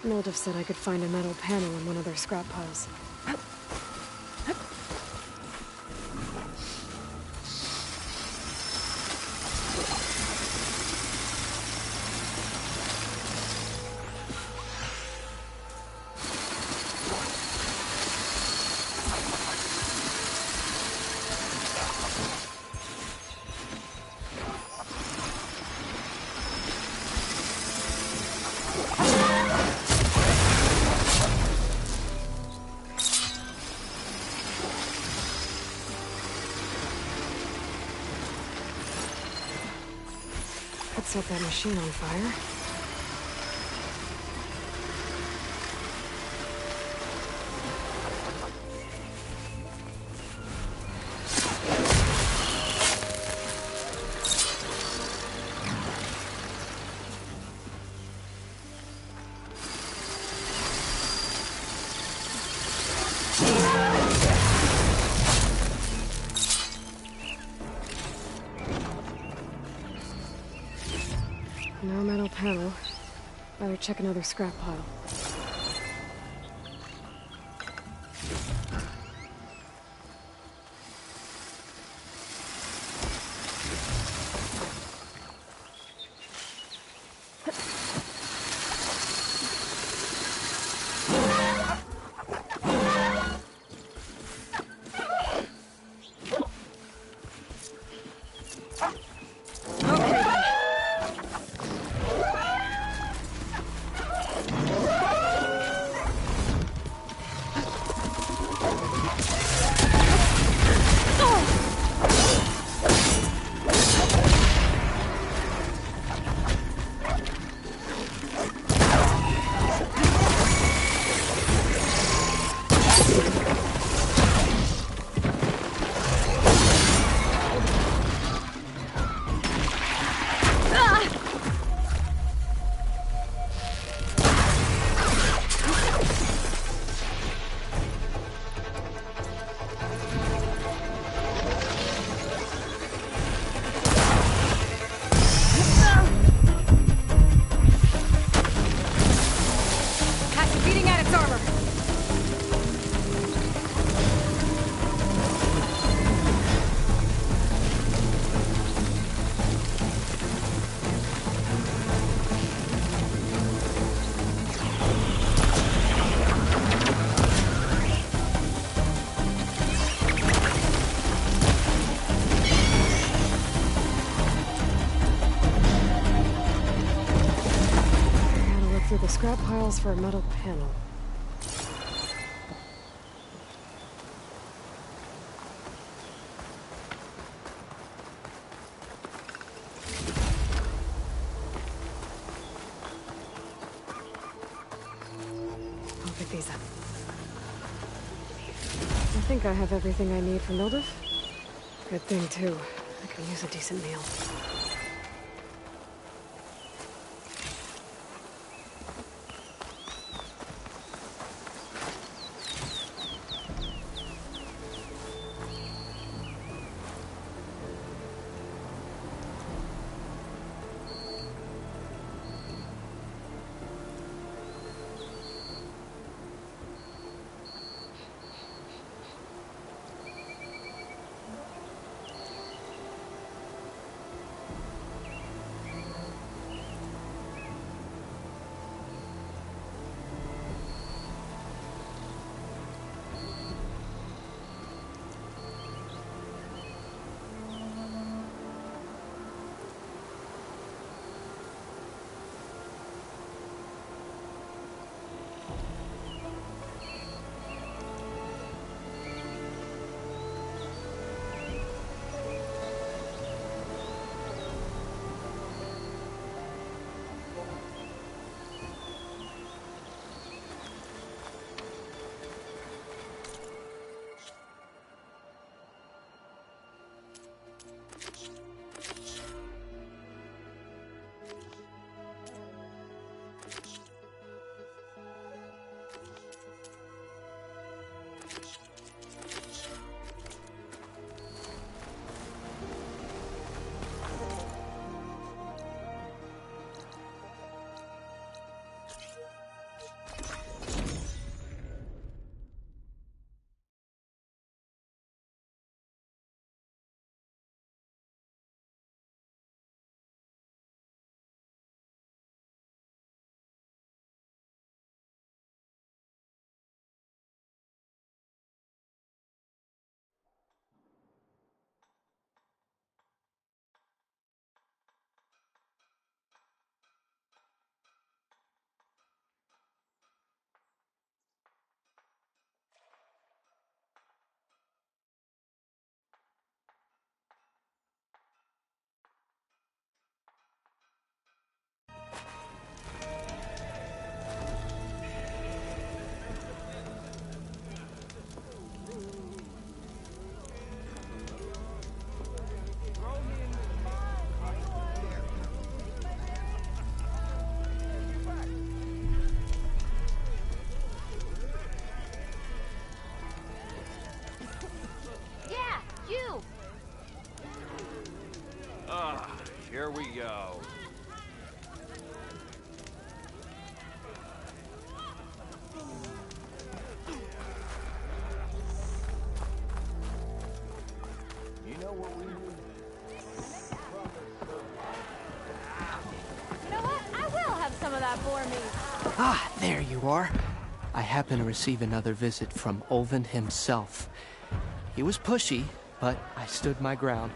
Moldiv said I could find a metal panel in one of their scrap piles. Could set that machine on fire. No metal panel. Better check another scrap pile. The scrap piles for a metal panel. I'll pick these up. I think I have everything I need for Mildif. Good thing, too. I can use a decent meal. Here we go. for me. Ah, there you are. I happen to receive another visit from Ulvund himself. He was pushy, but I stood my ground.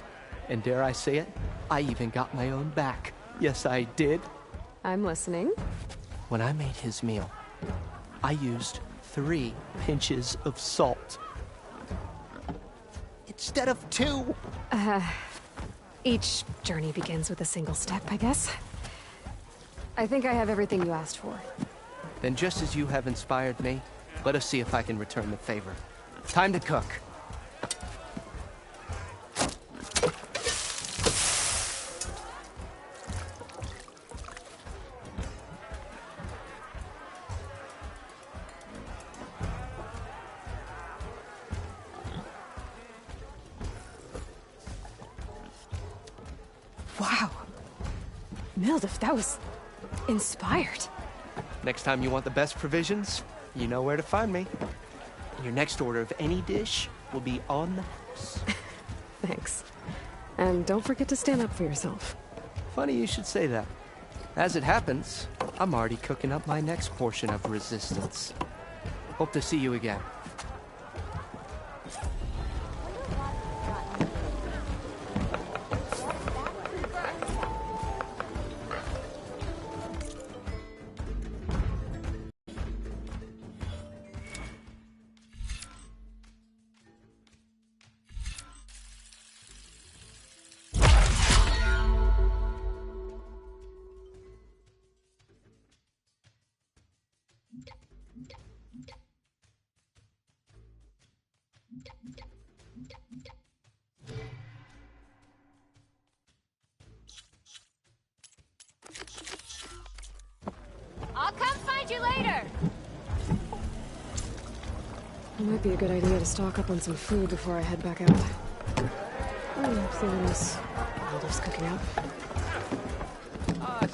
And dare I say it, I even got my own back. Yes, I did. I'm listening. When I made his meal, I used 3 pinches of salt. Instead of 2. Each journey begins with a single step, I guess. I think I have everything you asked for. Then just as you have inspired me, let us see if I can return the favor. Time to cook. Wow. Mildif, that was inspired. Next time you want the best provisions, you know where to find me. Your next order of any dish will be on the house. Thanks. And don't forget to stand up for yourself. Funny you should say that. As it happens, I'm already cooking up my next portion of resistance. Hope to see you again. I'll come find you later. It might be a good idea to stock up on some food before I head back out. Seeing this Mildif's cooking up.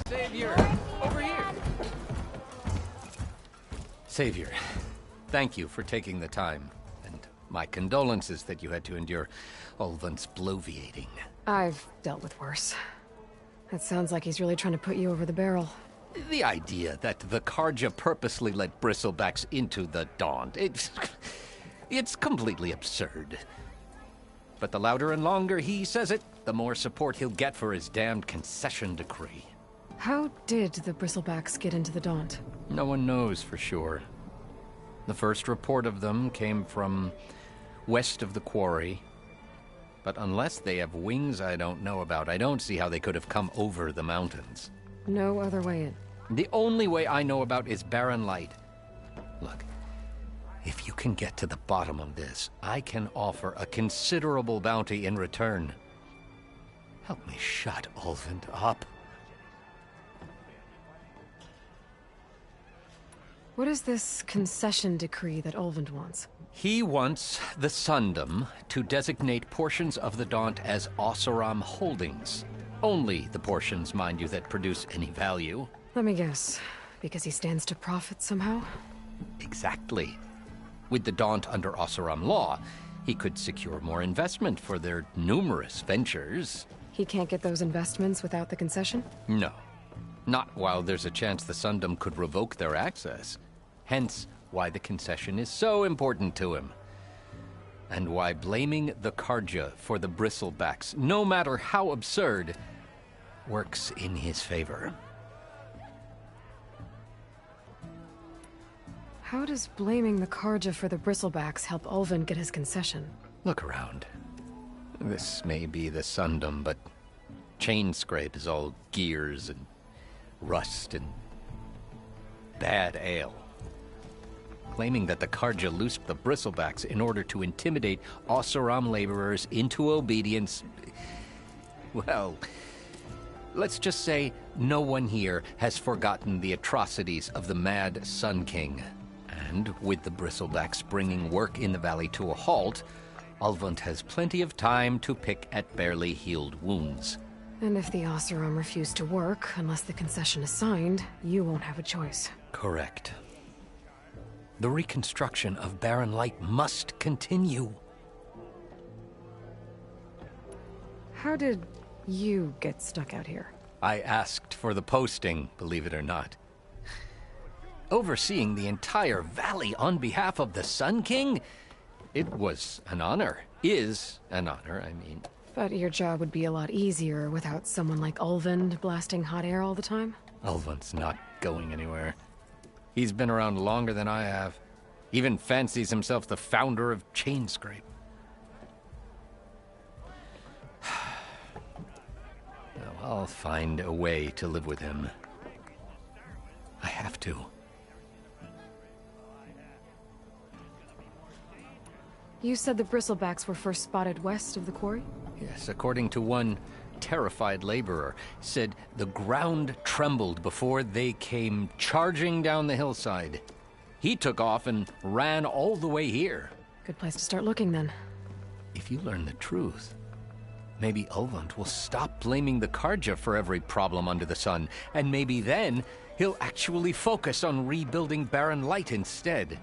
Savior! Over here! Savior, thank you for taking the time. And my condolences that you had to endure Ulvund's bloviating. I've dealt with worse. It sounds like he's really trying to put you over the barrel. The idea that the Karja purposely let bristlebacks into the Daunt, it's completely absurd. But the louder and longer he says it, the more support he'll get for his damned concession decree. How did the bristlebacks get into the Daunt? No one knows for sure. The first report of them came from west of the quarry. But unless they have wings I don't know about, I don't see how they could have come over the mountains. No other way in. The only way I know about is barren light. Look, if you can get to the bottom of this, I can offer a considerable bounty in return. Help me shut Ulvund up. What is this concession decree that Ulvund wants? He wants the Sundom to designate portions of the Daunt as Oseram holdings. Only the portions, mind you, that produce any value. Let me guess. Because he stands to profit somehow? Exactly. With the Daunt under Oseram law, he could secure more investment for their numerous ventures. He can't get those investments without the concession? No. Not while there's a chance the Sundom could revoke their access. Hence, why the concession is so important to him. And why blaming the Karja for the bristlebacks, no matter how absurd, works in his favor. How does blaming the Karja for the bristlebacks help Ulvund get his concession? Look around. This may be the Sundom, but Chain Scrape is all gears and rust and bad ale. Claiming that the Karja loosed the bristlebacks in order to intimidate Oseram laborers into obedience. Well, let's just say no one here has forgotten the atrocities of the Mad Sun King. And with the bristlebacks bringing work in the valley to a halt, Ulvund has plenty of time to pick at barely healed wounds. And if the Oseram refuse to work, unless the concession is signed, you won't have a choice. Correct. The reconstruction of Barren Light must continue. How did you get stuck out here? I asked for the posting, believe it or not. overseeing the entire valley on behalf of the Sun King, it was an honor. Is an honor, I mean. But your job would be a lot easier without someone like Ulvund blasting hot air all the time? Ulvund's not going anywhere. He's been around longer than I have. Even fancies himself the founder of Chainscrape. Now, I'll find a way to live with him. I have to. You said the bristlebacks were first spotted west of the quarry? Yes, according to one terrified laborer, said the ground trembled before they came charging down the hillside. He took off and ran all the way here. Good place to start looking, then. If you learn the truth, maybe Ulvund will stop blaming the Karja for every problem under the sun, and maybe then he'll actually focus on rebuilding Barren Light instead.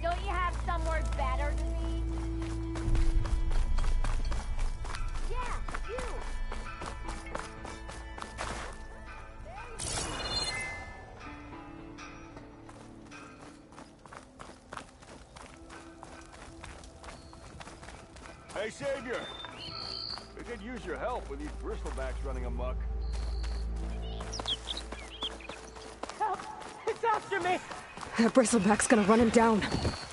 Don't you have somewhere better to be? Yeah, you! Hey, Savior! We could use your help with these bristlebacks running amok. Help! It's after me! That bristleback's gonna run him down.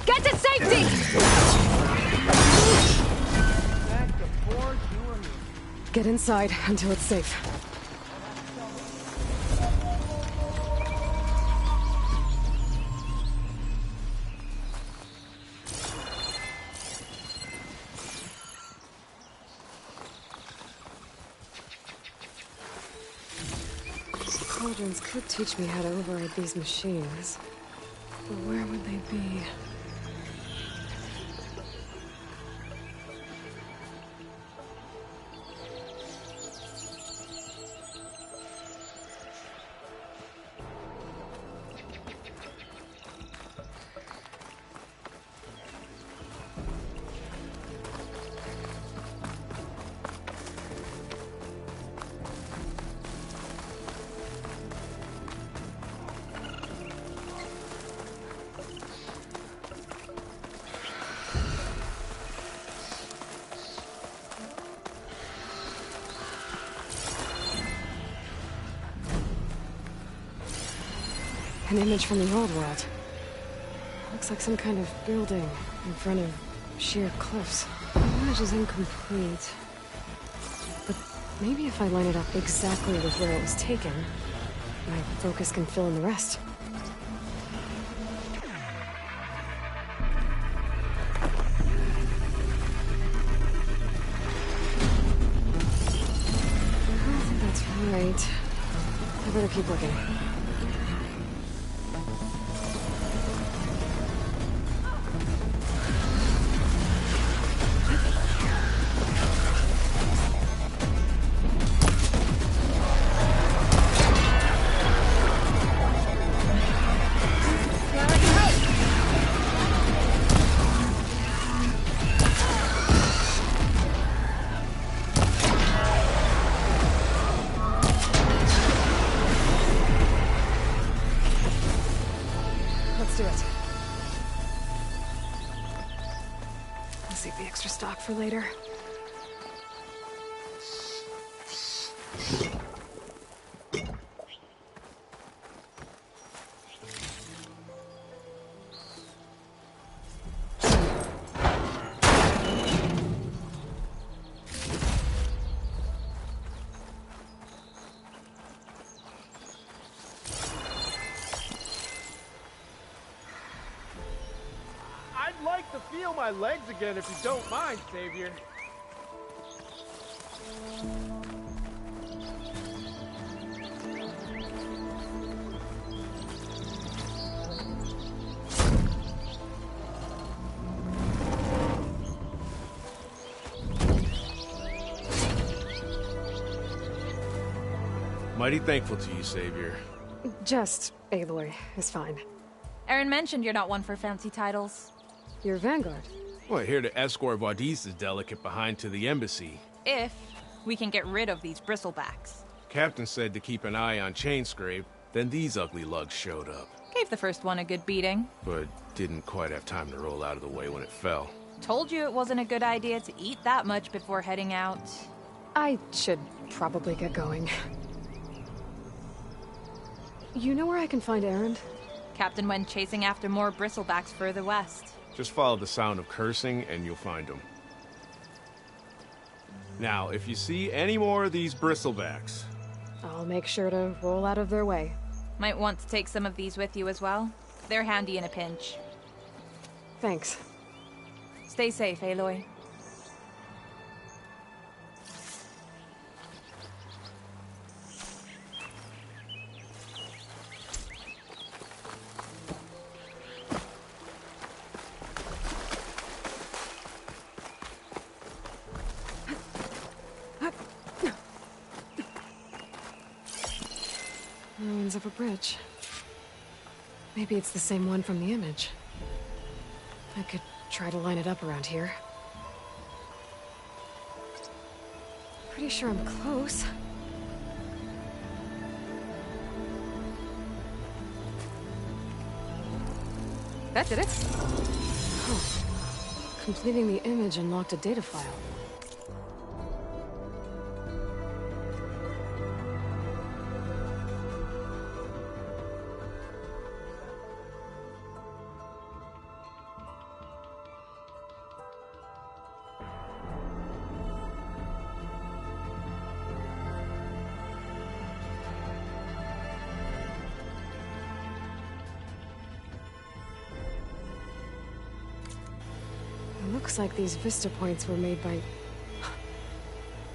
Get to safety! Get inside until it's safe. Cauldrons could teach me how to override these machines. But where would they be? An image from the old world. Looks like some kind of building in front of sheer cliffs. The image is incomplete. But maybe if I line it up exactly with where it was taken, my focus can fill in the rest. I don't think that's right. I better keep looking. Let's do it. I'll save the extra stock for later. I'd like to feel my legs again if you don't mind, Savior. Mighty thankful to you, Savior. Just Aloy is fine. Aaron mentioned you're not one for fancy titles. You're Vanguard. Well, here to escort Wadis' delicate behind to the embassy. If we can get rid of these bristlebacks. Captain said to keep an eye on Chainscrape, then these ugly lugs showed up. Gave the first one a good beating. But didn't quite have time to roll out of the way when it fell. Told you it wasn't a good idea to eat that much before heading out. I should probably get going. You know where I can find Erend? Captain went chasing after more bristlebacks further west. Just follow the sound of cursing and you'll find them. Now, if you see any more of these bristlebacks... I'll make sure to roll out of their way. Might want to take some of these with you as well. They're handy in a pinch. Thanks. Stay safe, Aloy. ruins of a bridge. Maybe it's the same one from the image. I could try to line it up around here. Pretty sure I'm close. That did it. Oh. Completing the image unlocked a data file. Looks like these Vista points were made by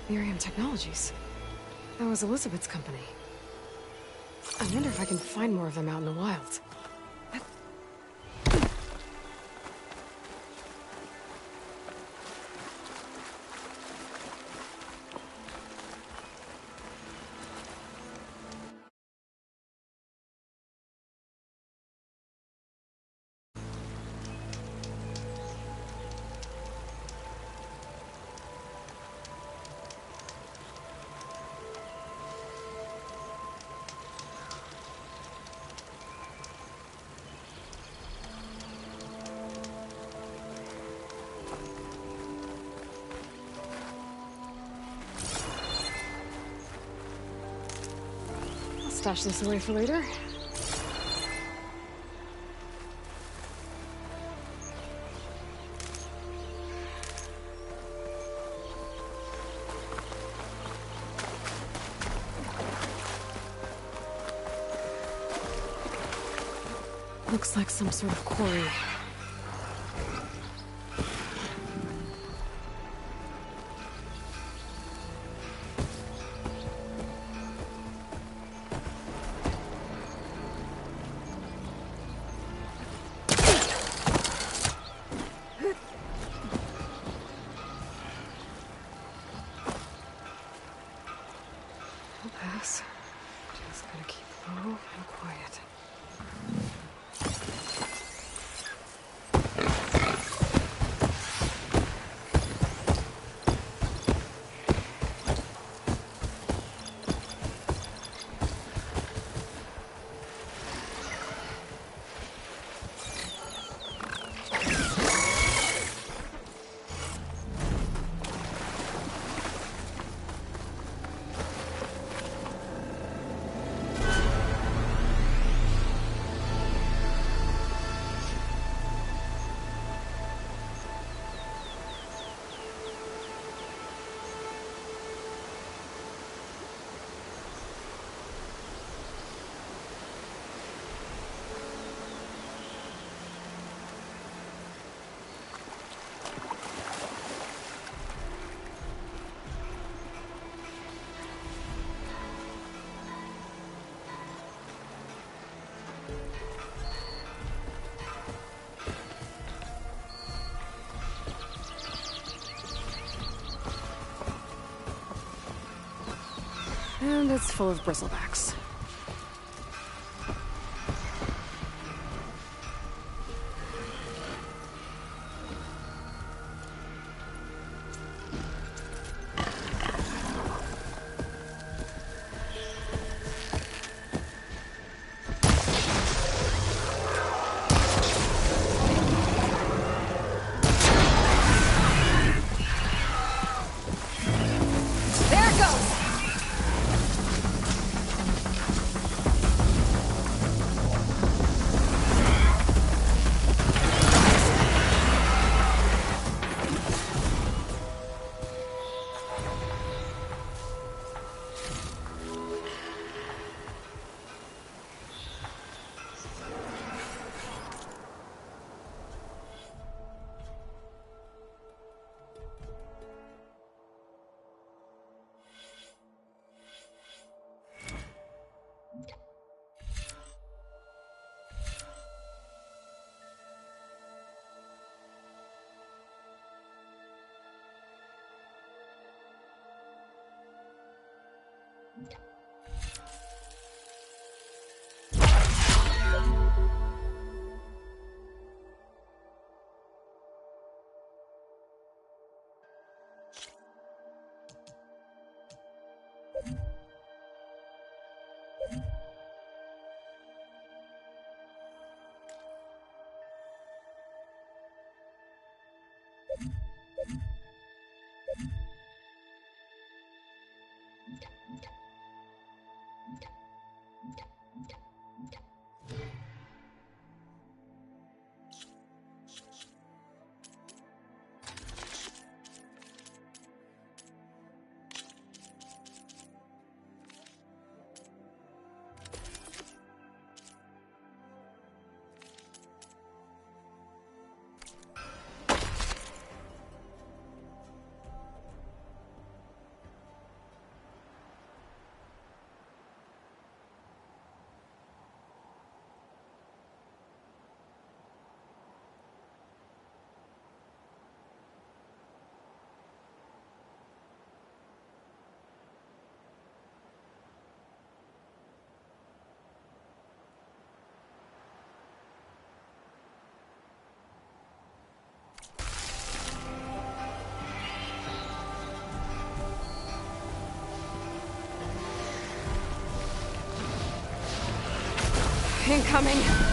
Miriam Technologies. That was Elizabeth's company. I wonder if I can find more of them out in the wild. Stash this away for later. Looks like some sort of quarry. I'll pass. Just gotta keep low and quiet. And it's full of bristlebacks. There it goes! Incoming!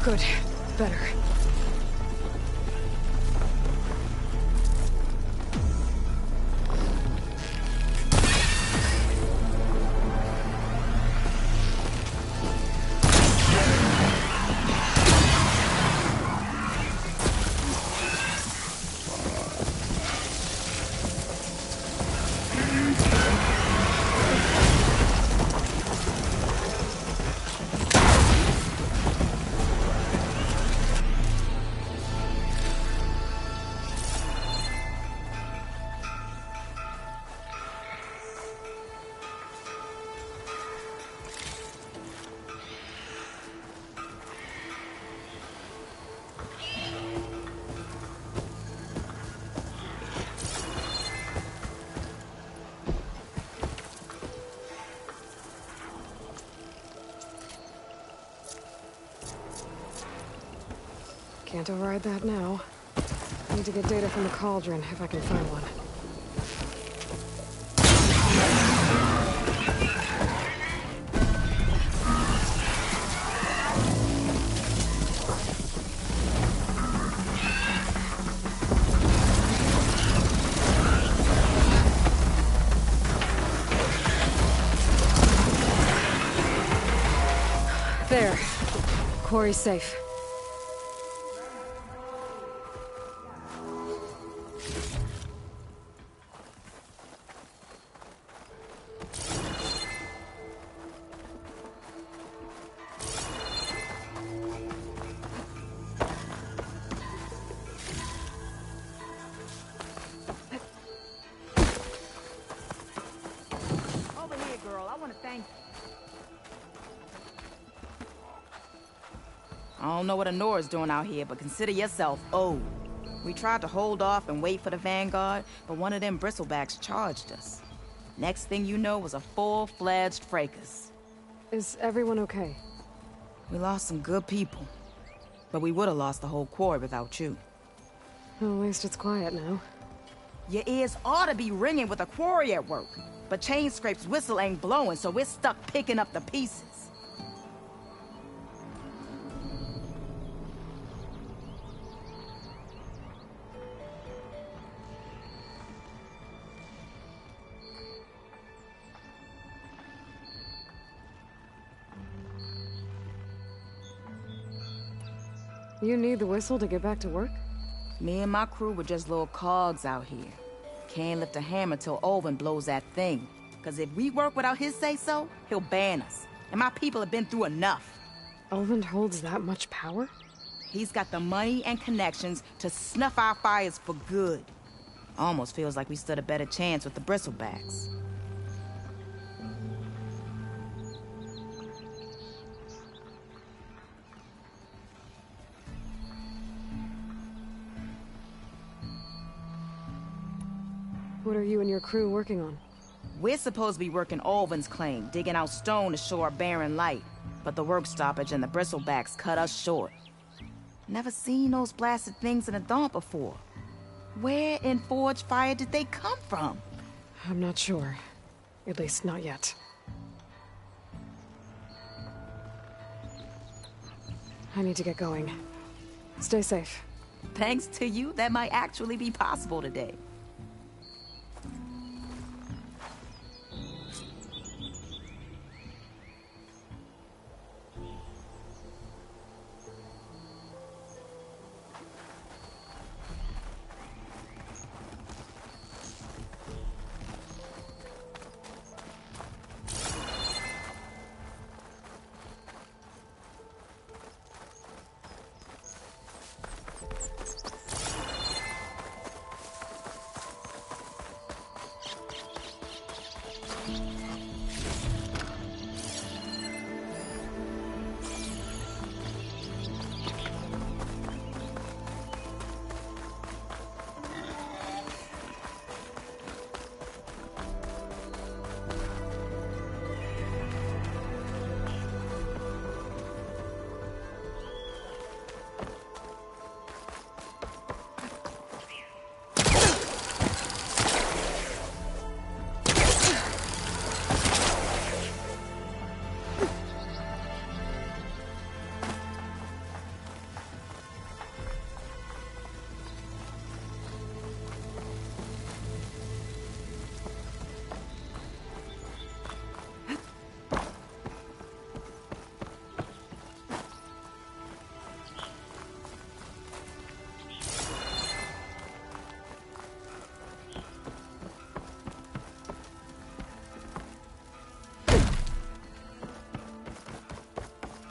Good. Better. Can't override that now. I need to get data from the cauldron, if I can find one. There. Quarry's safe. Thanks. I don't know what Honora's doing out here, but consider yourself owed. We tried to hold off and wait for the Vanguard, but one of them bristlebacks charged us. Next thing you know was a full-fledged fracas. Is everyone okay? We lost some good people, but we would have lost the whole quarry without you. Well, at least it's quiet now. Your ears ought to be ringing with a quarry at work, but Chainscrape's whistle ain't blowing, so we're stuck picking up the pieces. You need the whistle to get back to work? Me and my crew were just little cogs out here. Can't lift a hammer till Olvin blows that thing. Cause if we work without his say-so, he'll ban us. And my people have been through enough. Olvin holds that much power? He's got the money and connections to snuff our fires for good. Almost feels like we stood a better chance with the bristlebacks. What are you and your crew working on? We're supposed to be working Olvin's claim, digging out stone to show our barren light. But the work stoppage and the bristlebacks cut us short. Never seen those blasted things in a Daunt before. Where in Forge Fire did they come from? I'm not sure. At least not yet. I need to get going. Stay safe. Thanks to you, that might actually be possible today.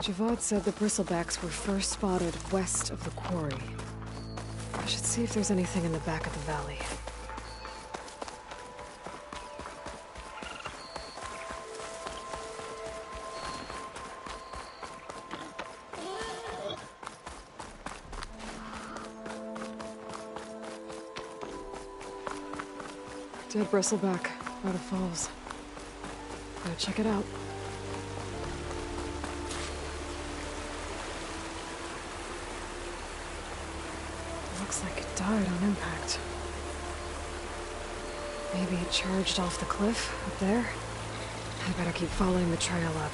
Javad said the bristlebacks were first spotted west of the quarry. I should see if there's anything in the back of the valley. Dead bristleback, out of Falls. Gotta check it out. Looks like it died on impact. Maybe it charged off the cliff up there? I better keep following the trail up.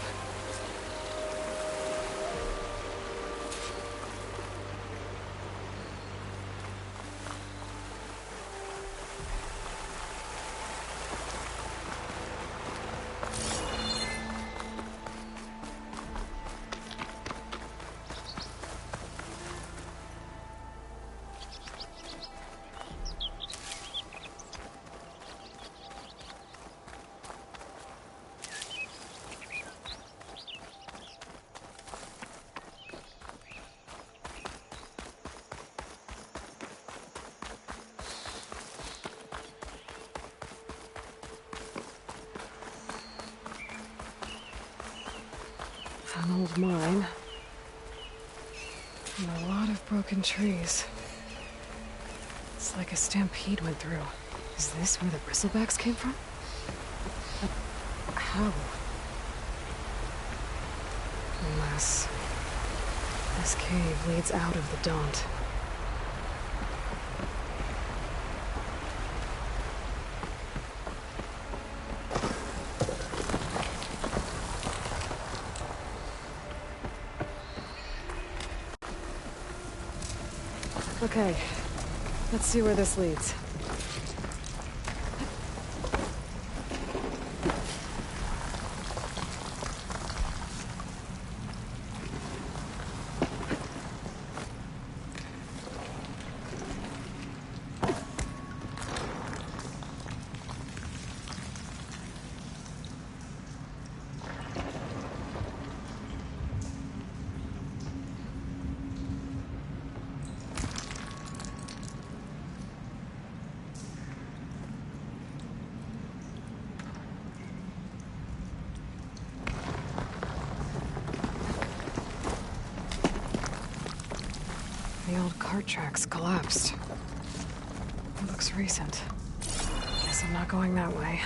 an old mine. And a lot of broken trees. It's like a stampede went through. Is this where the bristlebacks came from? But how? Unless this cave leads out of the Daunt. Okay, let's see where this leads. The old cart tracks collapsed. It looks recent. Guess I'm not going that way.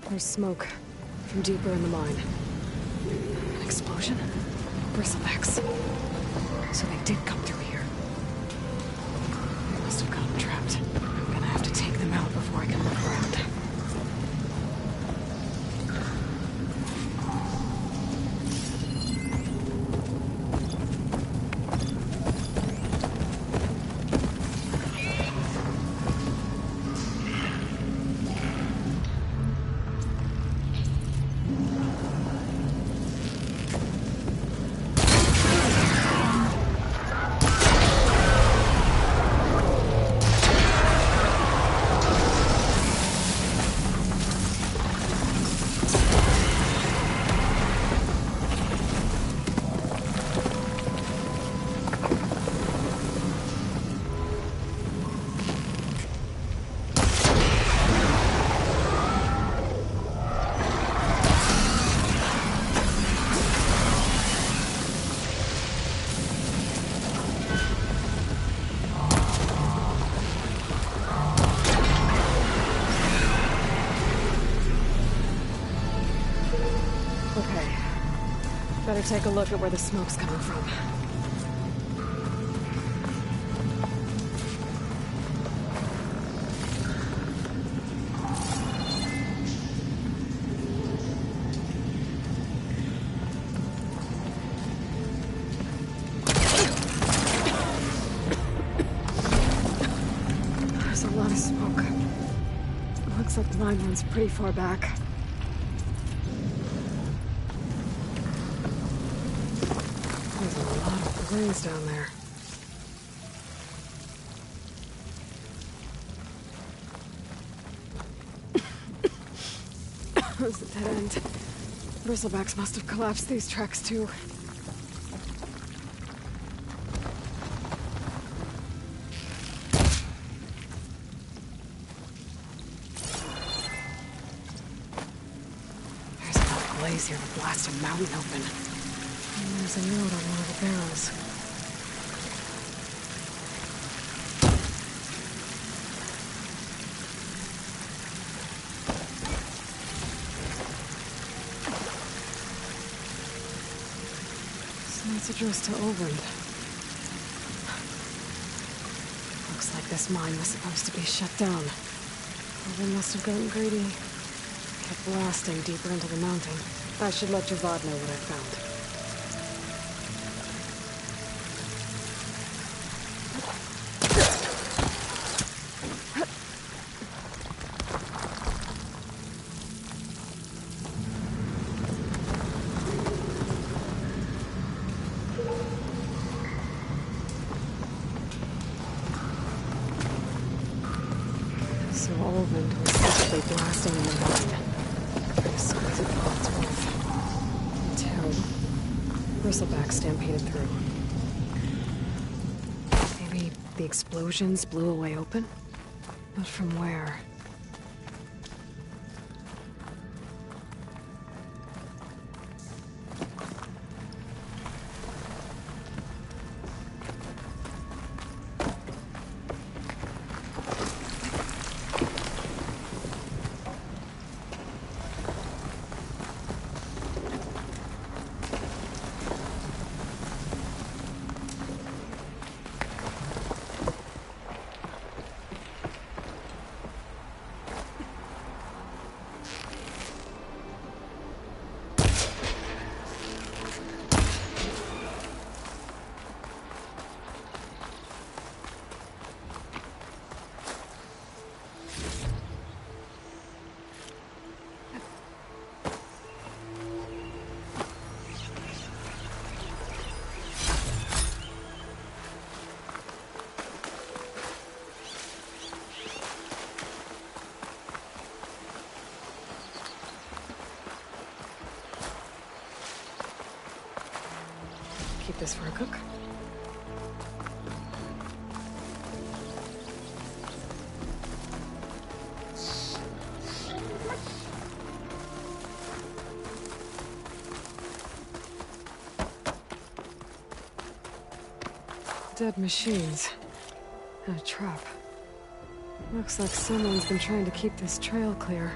There's smoke from deeper in the mine. An explosion? Bristlebacks. So they did come through here. They must have gotten trapped. I'm gonna have to take them out before I can look around. Better take a look at where the smoke's coming from. There's a lot of smoke. It looks like the line runs pretty far back. Blaze down there. It's a dead end. Bristlebacks must have collapsed these tracks too. There's enough blaze here to blast a mountain open. And there's a note on one of the barrels. So it's addressed to Ulvund. Looks like this mine was supposed to be shut down. Ulvund must have gotten greedy. Kept blasting deeper into the mountain. I should let Javad know what I found. So Ulvund was secretly blasting in the mine. Squeeze it for what it's worth. Until bristleback stampeded through. Maybe the explosions blew a way open? But from where? Keep this for a cook. Dead machines. And a trap. Looks like someone's been trying to keep this trail clear.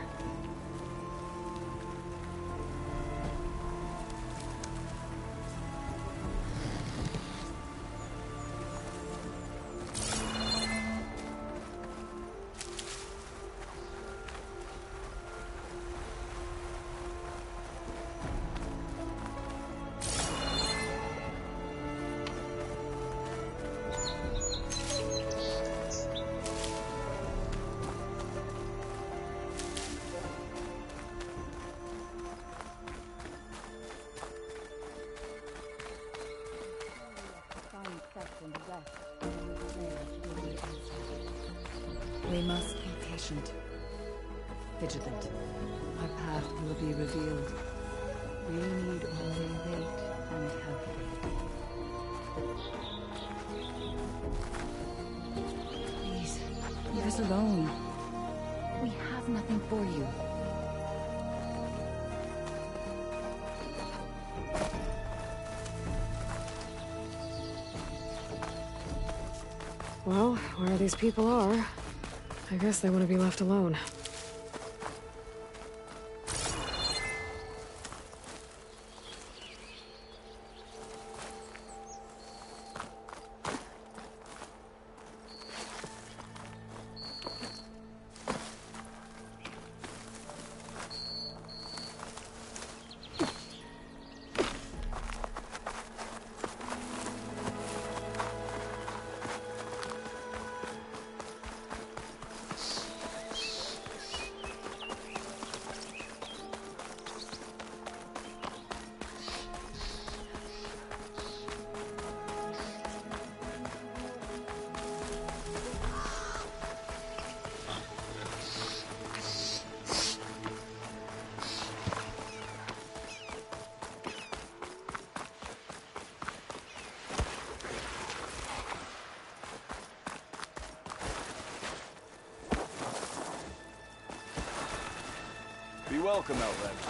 We must be patient, vigilant. Our path will be revealed. We need only wait and have faith. Please, leave us alone. We have nothing for you. Well, where these people are, I guess they want to be left alone. Be welcome, Outlander.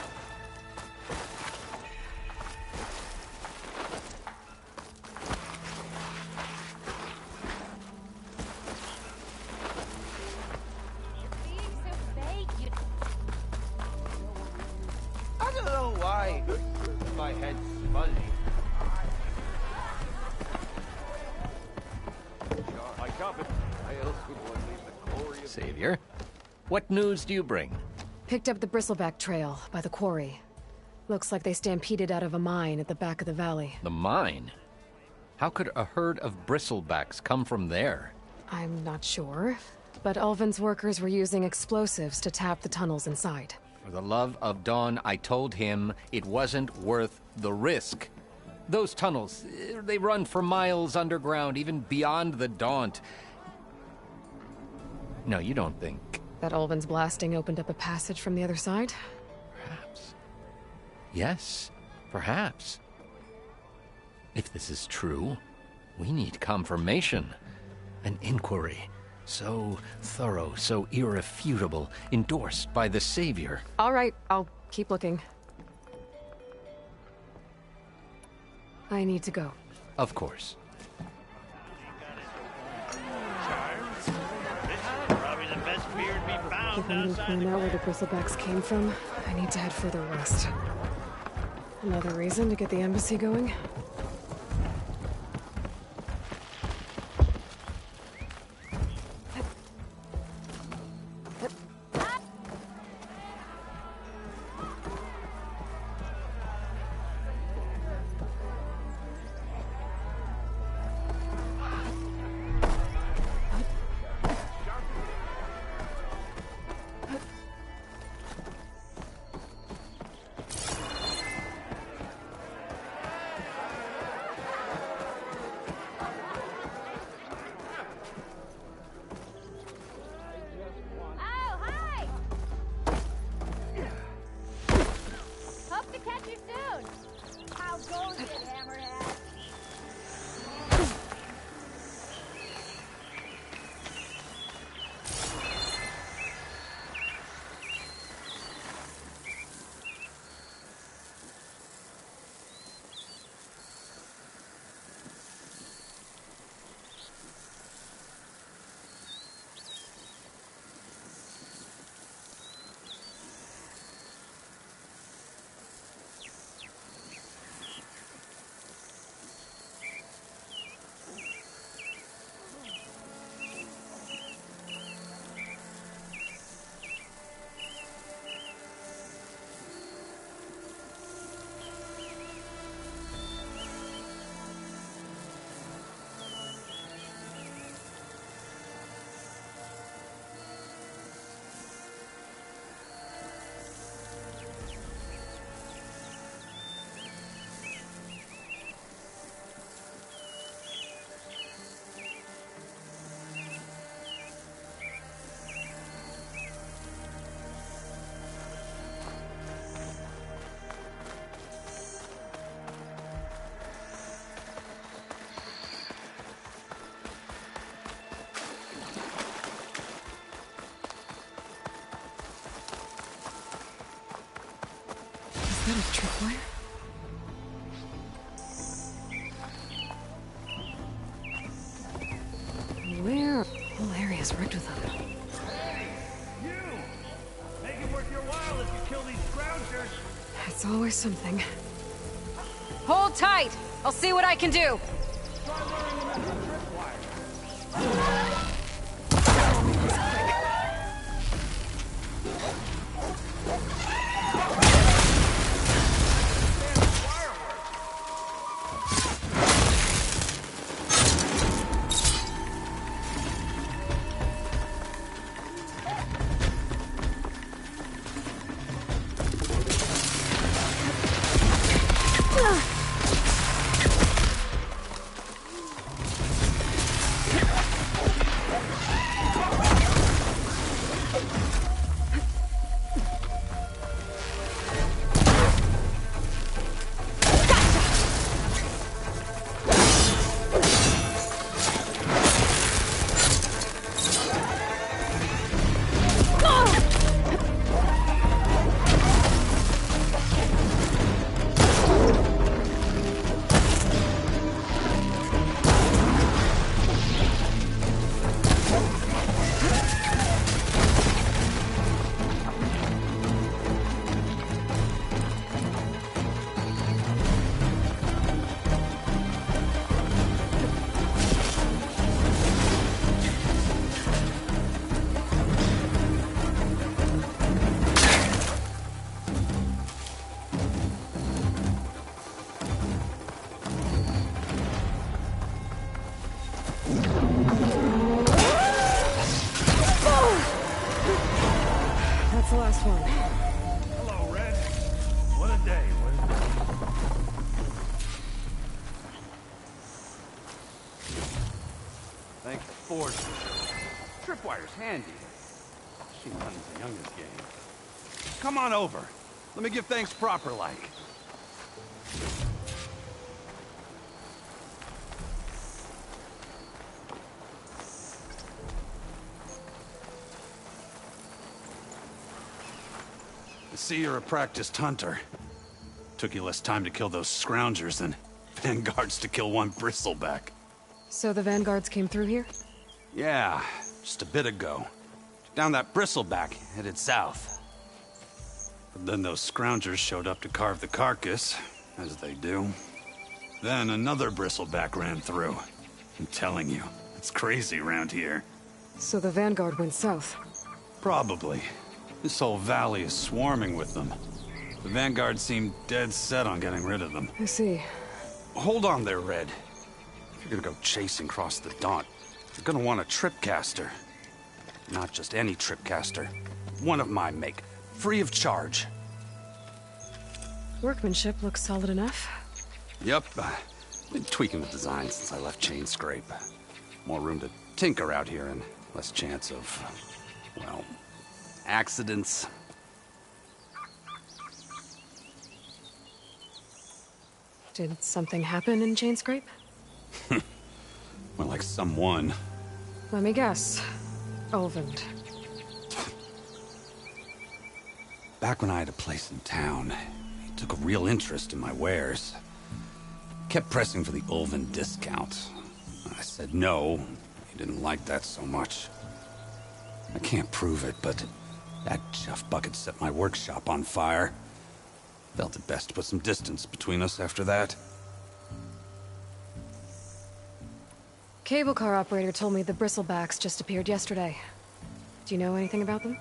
I don't know why my head's fuzzy. I copy. I else would want to leave the glory of Savior, what news do you bring? Picked up the bristleback trail by the quarry. Looks like they stampeded out of a mine at the back of the valley. The mine? How could a herd of bristlebacks come from there? I'm not sure, but Ulvin's workers were using explosives to tap the tunnels inside. For the love of Dawn, I told him it wasn't worth the risk. Those tunnels, they run for miles underground, even beyond the Daunt. No, you don't think... That Ulvin's blasting opened up a passage from the other side? Perhaps. Yes, perhaps. If this is true, we need confirmation. An inquiry. So thorough, so irrefutable, endorsed by the Savior. All right, I'll keep looking. I need to go. Of course. Probably the best beer to be found If I'm gonna find out where the bristlebacks came from, I need to head further west. Another reason to get the embassy going? Oh, hi! Hope to catch you soon. How goes it, Hammerhead? Is that a tripwire? Where? Whole area's rigged with them. You! Make it worth your while if you kill these scroungers. It's always something. Hold tight! I'll see what I can do! That's the last one. Hello, Red. What a day, what a day. Thanks to Ford. Tripwire's handy. She runs the youngest game. Come on over. Let me give things proper like. I see you're a practiced hunter. Took you less time to kill those scroungers than vanguards to kill one bristleback. So the vanguards came through here? Yeah, just a bit ago. Down that bristleback, headed south. But then those scroungers showed up to carve the carcass, as they do. Then another bristleback ran through. I'm telling you, it's crazy around here. So the vanguard went south? Probably. This whole valley is swarming with them. The vanguard seemed dead set on getting rid of them. I see. Hold on there, Red. If you're gonna go chasing across the Daunt, you're gonna want a tripcaster. Not just any tripcaster. One of my make. Free of charge. Workmanship looks solid enough. Yep. Been tweaking the design since I left Chain Scrape. More room to tinker out here and less chance of, well, accidents. Did something happen in Chain Scrape? Well, like someone. Let me guess. Olvend. Back when I had a place in town, he took a real interest in my wares. Kept pressing for the Olvend discount. I said no. He didn't like that so much. I can't prove it, but that chuff bucket set my workshop on fire. Felt it best to put some distance between us after that. Cable car operator told me the bristlebacks just appeared yesterday. Do you know anything about them?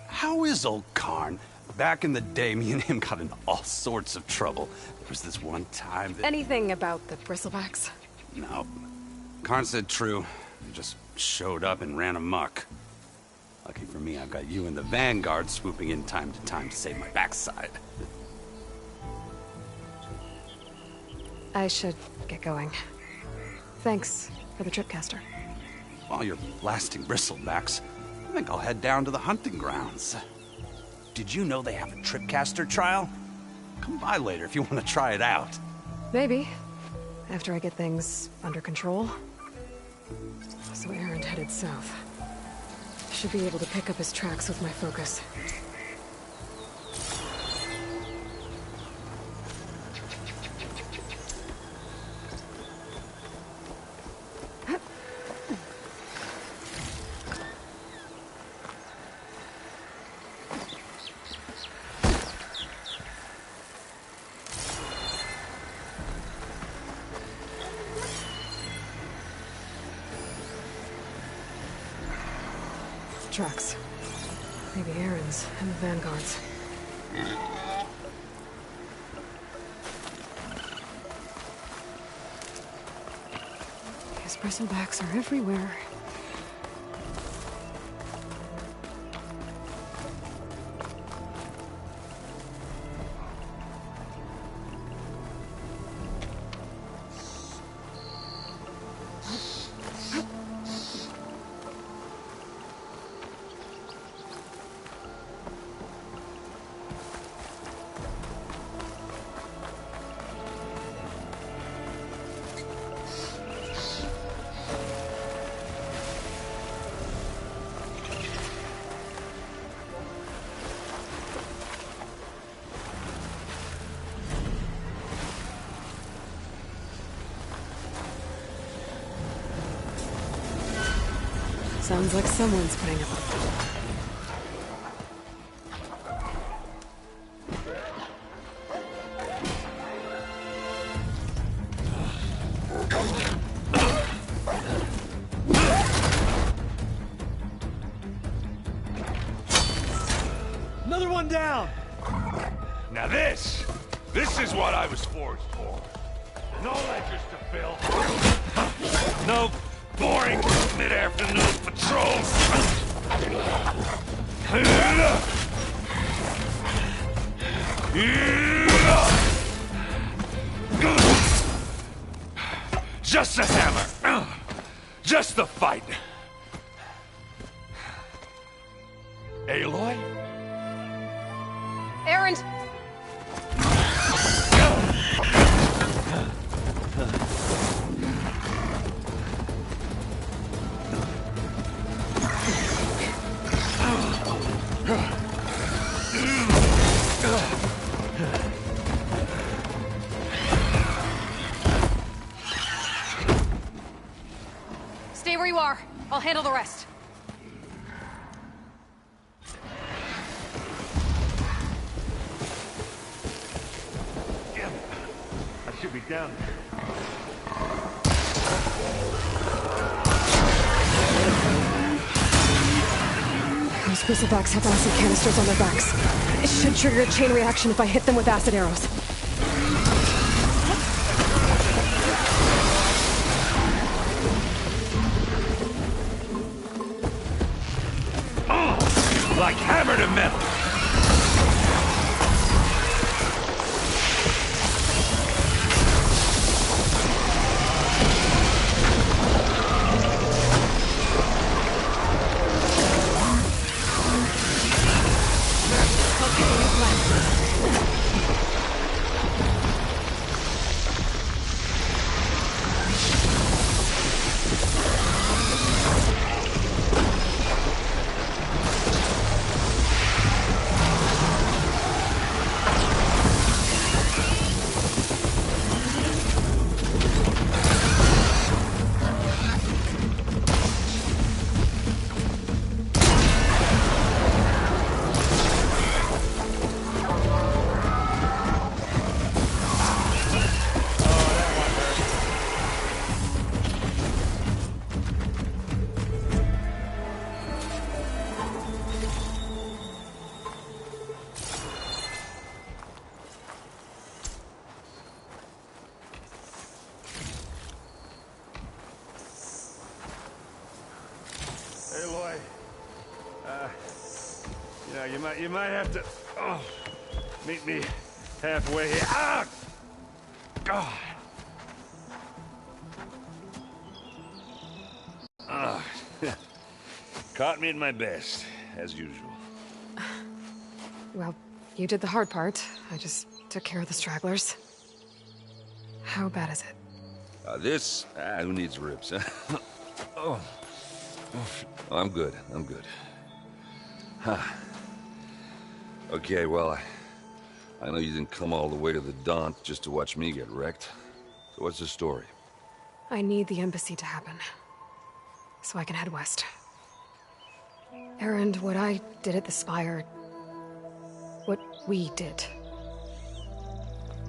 How is old Karn? Back in the day, me and him got in all sorts of trouble. There was this one time that... Anything about the bristlebacks? No. Karn said true. They just showed up and ran amok. Lucky for me, I've got you and the Vanguard swooping in time to save my backside. I should get going. Thanks for the tripcaster. While you're blasting bristlebacks, I think I'll head down to the hunting grounds. Did you know they have a tripcaster trial? Come by later if you want to try it out. Maybe. After I get things under control. So Aaron headed south. Should be able to pick up his tracks with my focus. Tracks. Maybe Aaron's and the Vanguard's. His bristlebacks are everywhere. Sounds like someone's putting up a fight. Another one down! Now this is what I was forged for. No ledgers to fill. No boring mid-afternoon patrols. Just a hammer. Just the fight. Aloy? Aaron! I'll handle the rest. Damn it. I should be down there. Those bristlebacks have acid canisters on their backs. It should trigger a chain reaction if I hit them with acid arrows. Like hammer to metal. Hey, Lloyd. You might have to meet me halfway here. Ah! God. Caught me at my best, as usual. Well, you did the hard part. I just took care of the stragglers. How bad is it? Who needs ribs? Oh, I'm good. I'm good. Huh. Okay, well, I know you didn't come all the way to the Daunt just to watch me get wrecked. So what's the story? I need the embassy to happen, so I can head west. Erend, what I did at the Spire, what we did,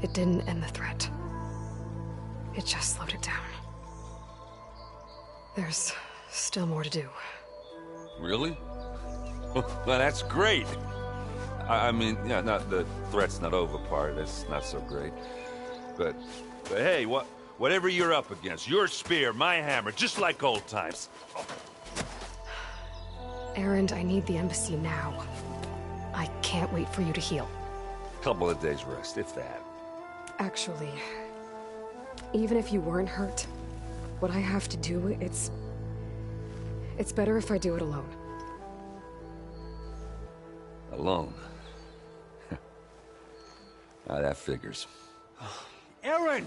it didn't end the threat. It just slowed it down. There's still more to do. Really? Well, that's great. I mean, yeah, not the threat's not over part. That's not so great. But hey, whatever you're up against, your spear, my hammer, just like old times. Erend, I need the embassy now. I can't wait for you to heal. Couple of days rest, if that. Actually, even if you weren't hurt, what I have to do, it's better if I do it alone. Alone? Now that figures. Erend!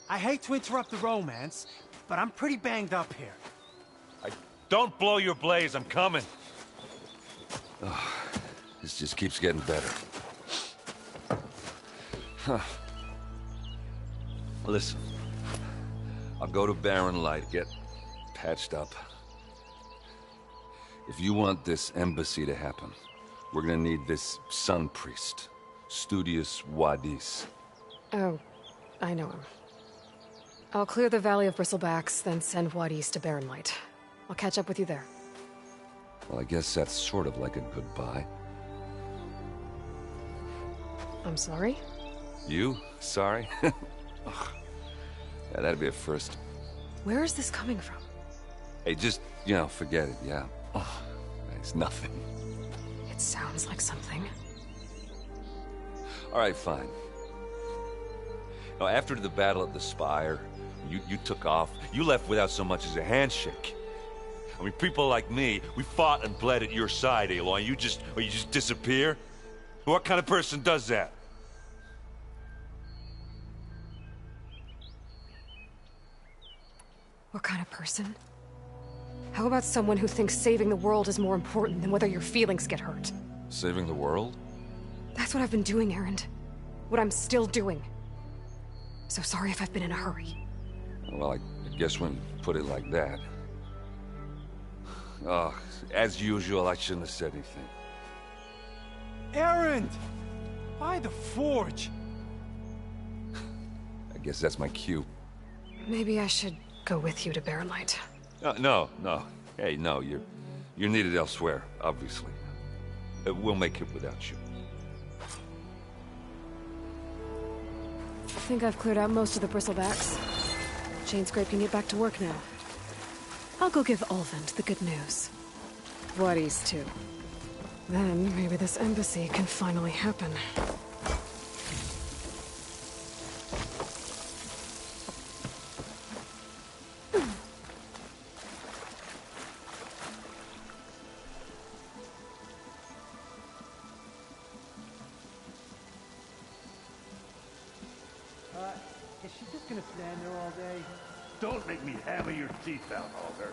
I hate to interrupt the romance, but I'm pretty banged up here. Don't blow your blaze, I'm coming. Oh, this just keeps getting better. Huh. Listen, I'll go to Barren Light, get patched up. If you want this embassy to happen, we're gonna need this sun priest, Studius Wadis. Oh, I know him. I'll clear the Valley of Bristlebacks, then send Wadis to Barren Light. I'll catch up with you there. Well, I guess that's sort of like a goodbye. I'm sorry? You? Sorry? Ugh. Yeah, that'd be a first. Where is this coming from? Hey, just, forget it, yeah. Oh, it's nothing. It sounds like something. All right, fine. Now, after the battle at the Spire, you took off. You left without so much as a handshake. I mean, people like me, we fought and bled at your side, Aloy. You just disappear? What kind of person does that? What kind of person? How about someone who thinks saving the world is more important than whether your feelings get hurt? Saving the world? That's what I've been doing, Erend. What I'm still doing. So sorry if I've been in a hurry. Well, I guess when you put it like that. As usual, I shouldn't have said anything. Errand! Why the forge? I guess that's my cue. Maybe I should go with you to Barren Light. No. Hey, no, you're needed elsewhere, obviously. We'll make it without you. I think I've cleared out most of the bristlebacks. Chainscrape can get back to work now. I'll go give Ulvund the good news. Voorhees, too. Then maybe this embassy can finally happen. Is she just gonna stand there all day? Don't make me hammer your teeth out, Alder.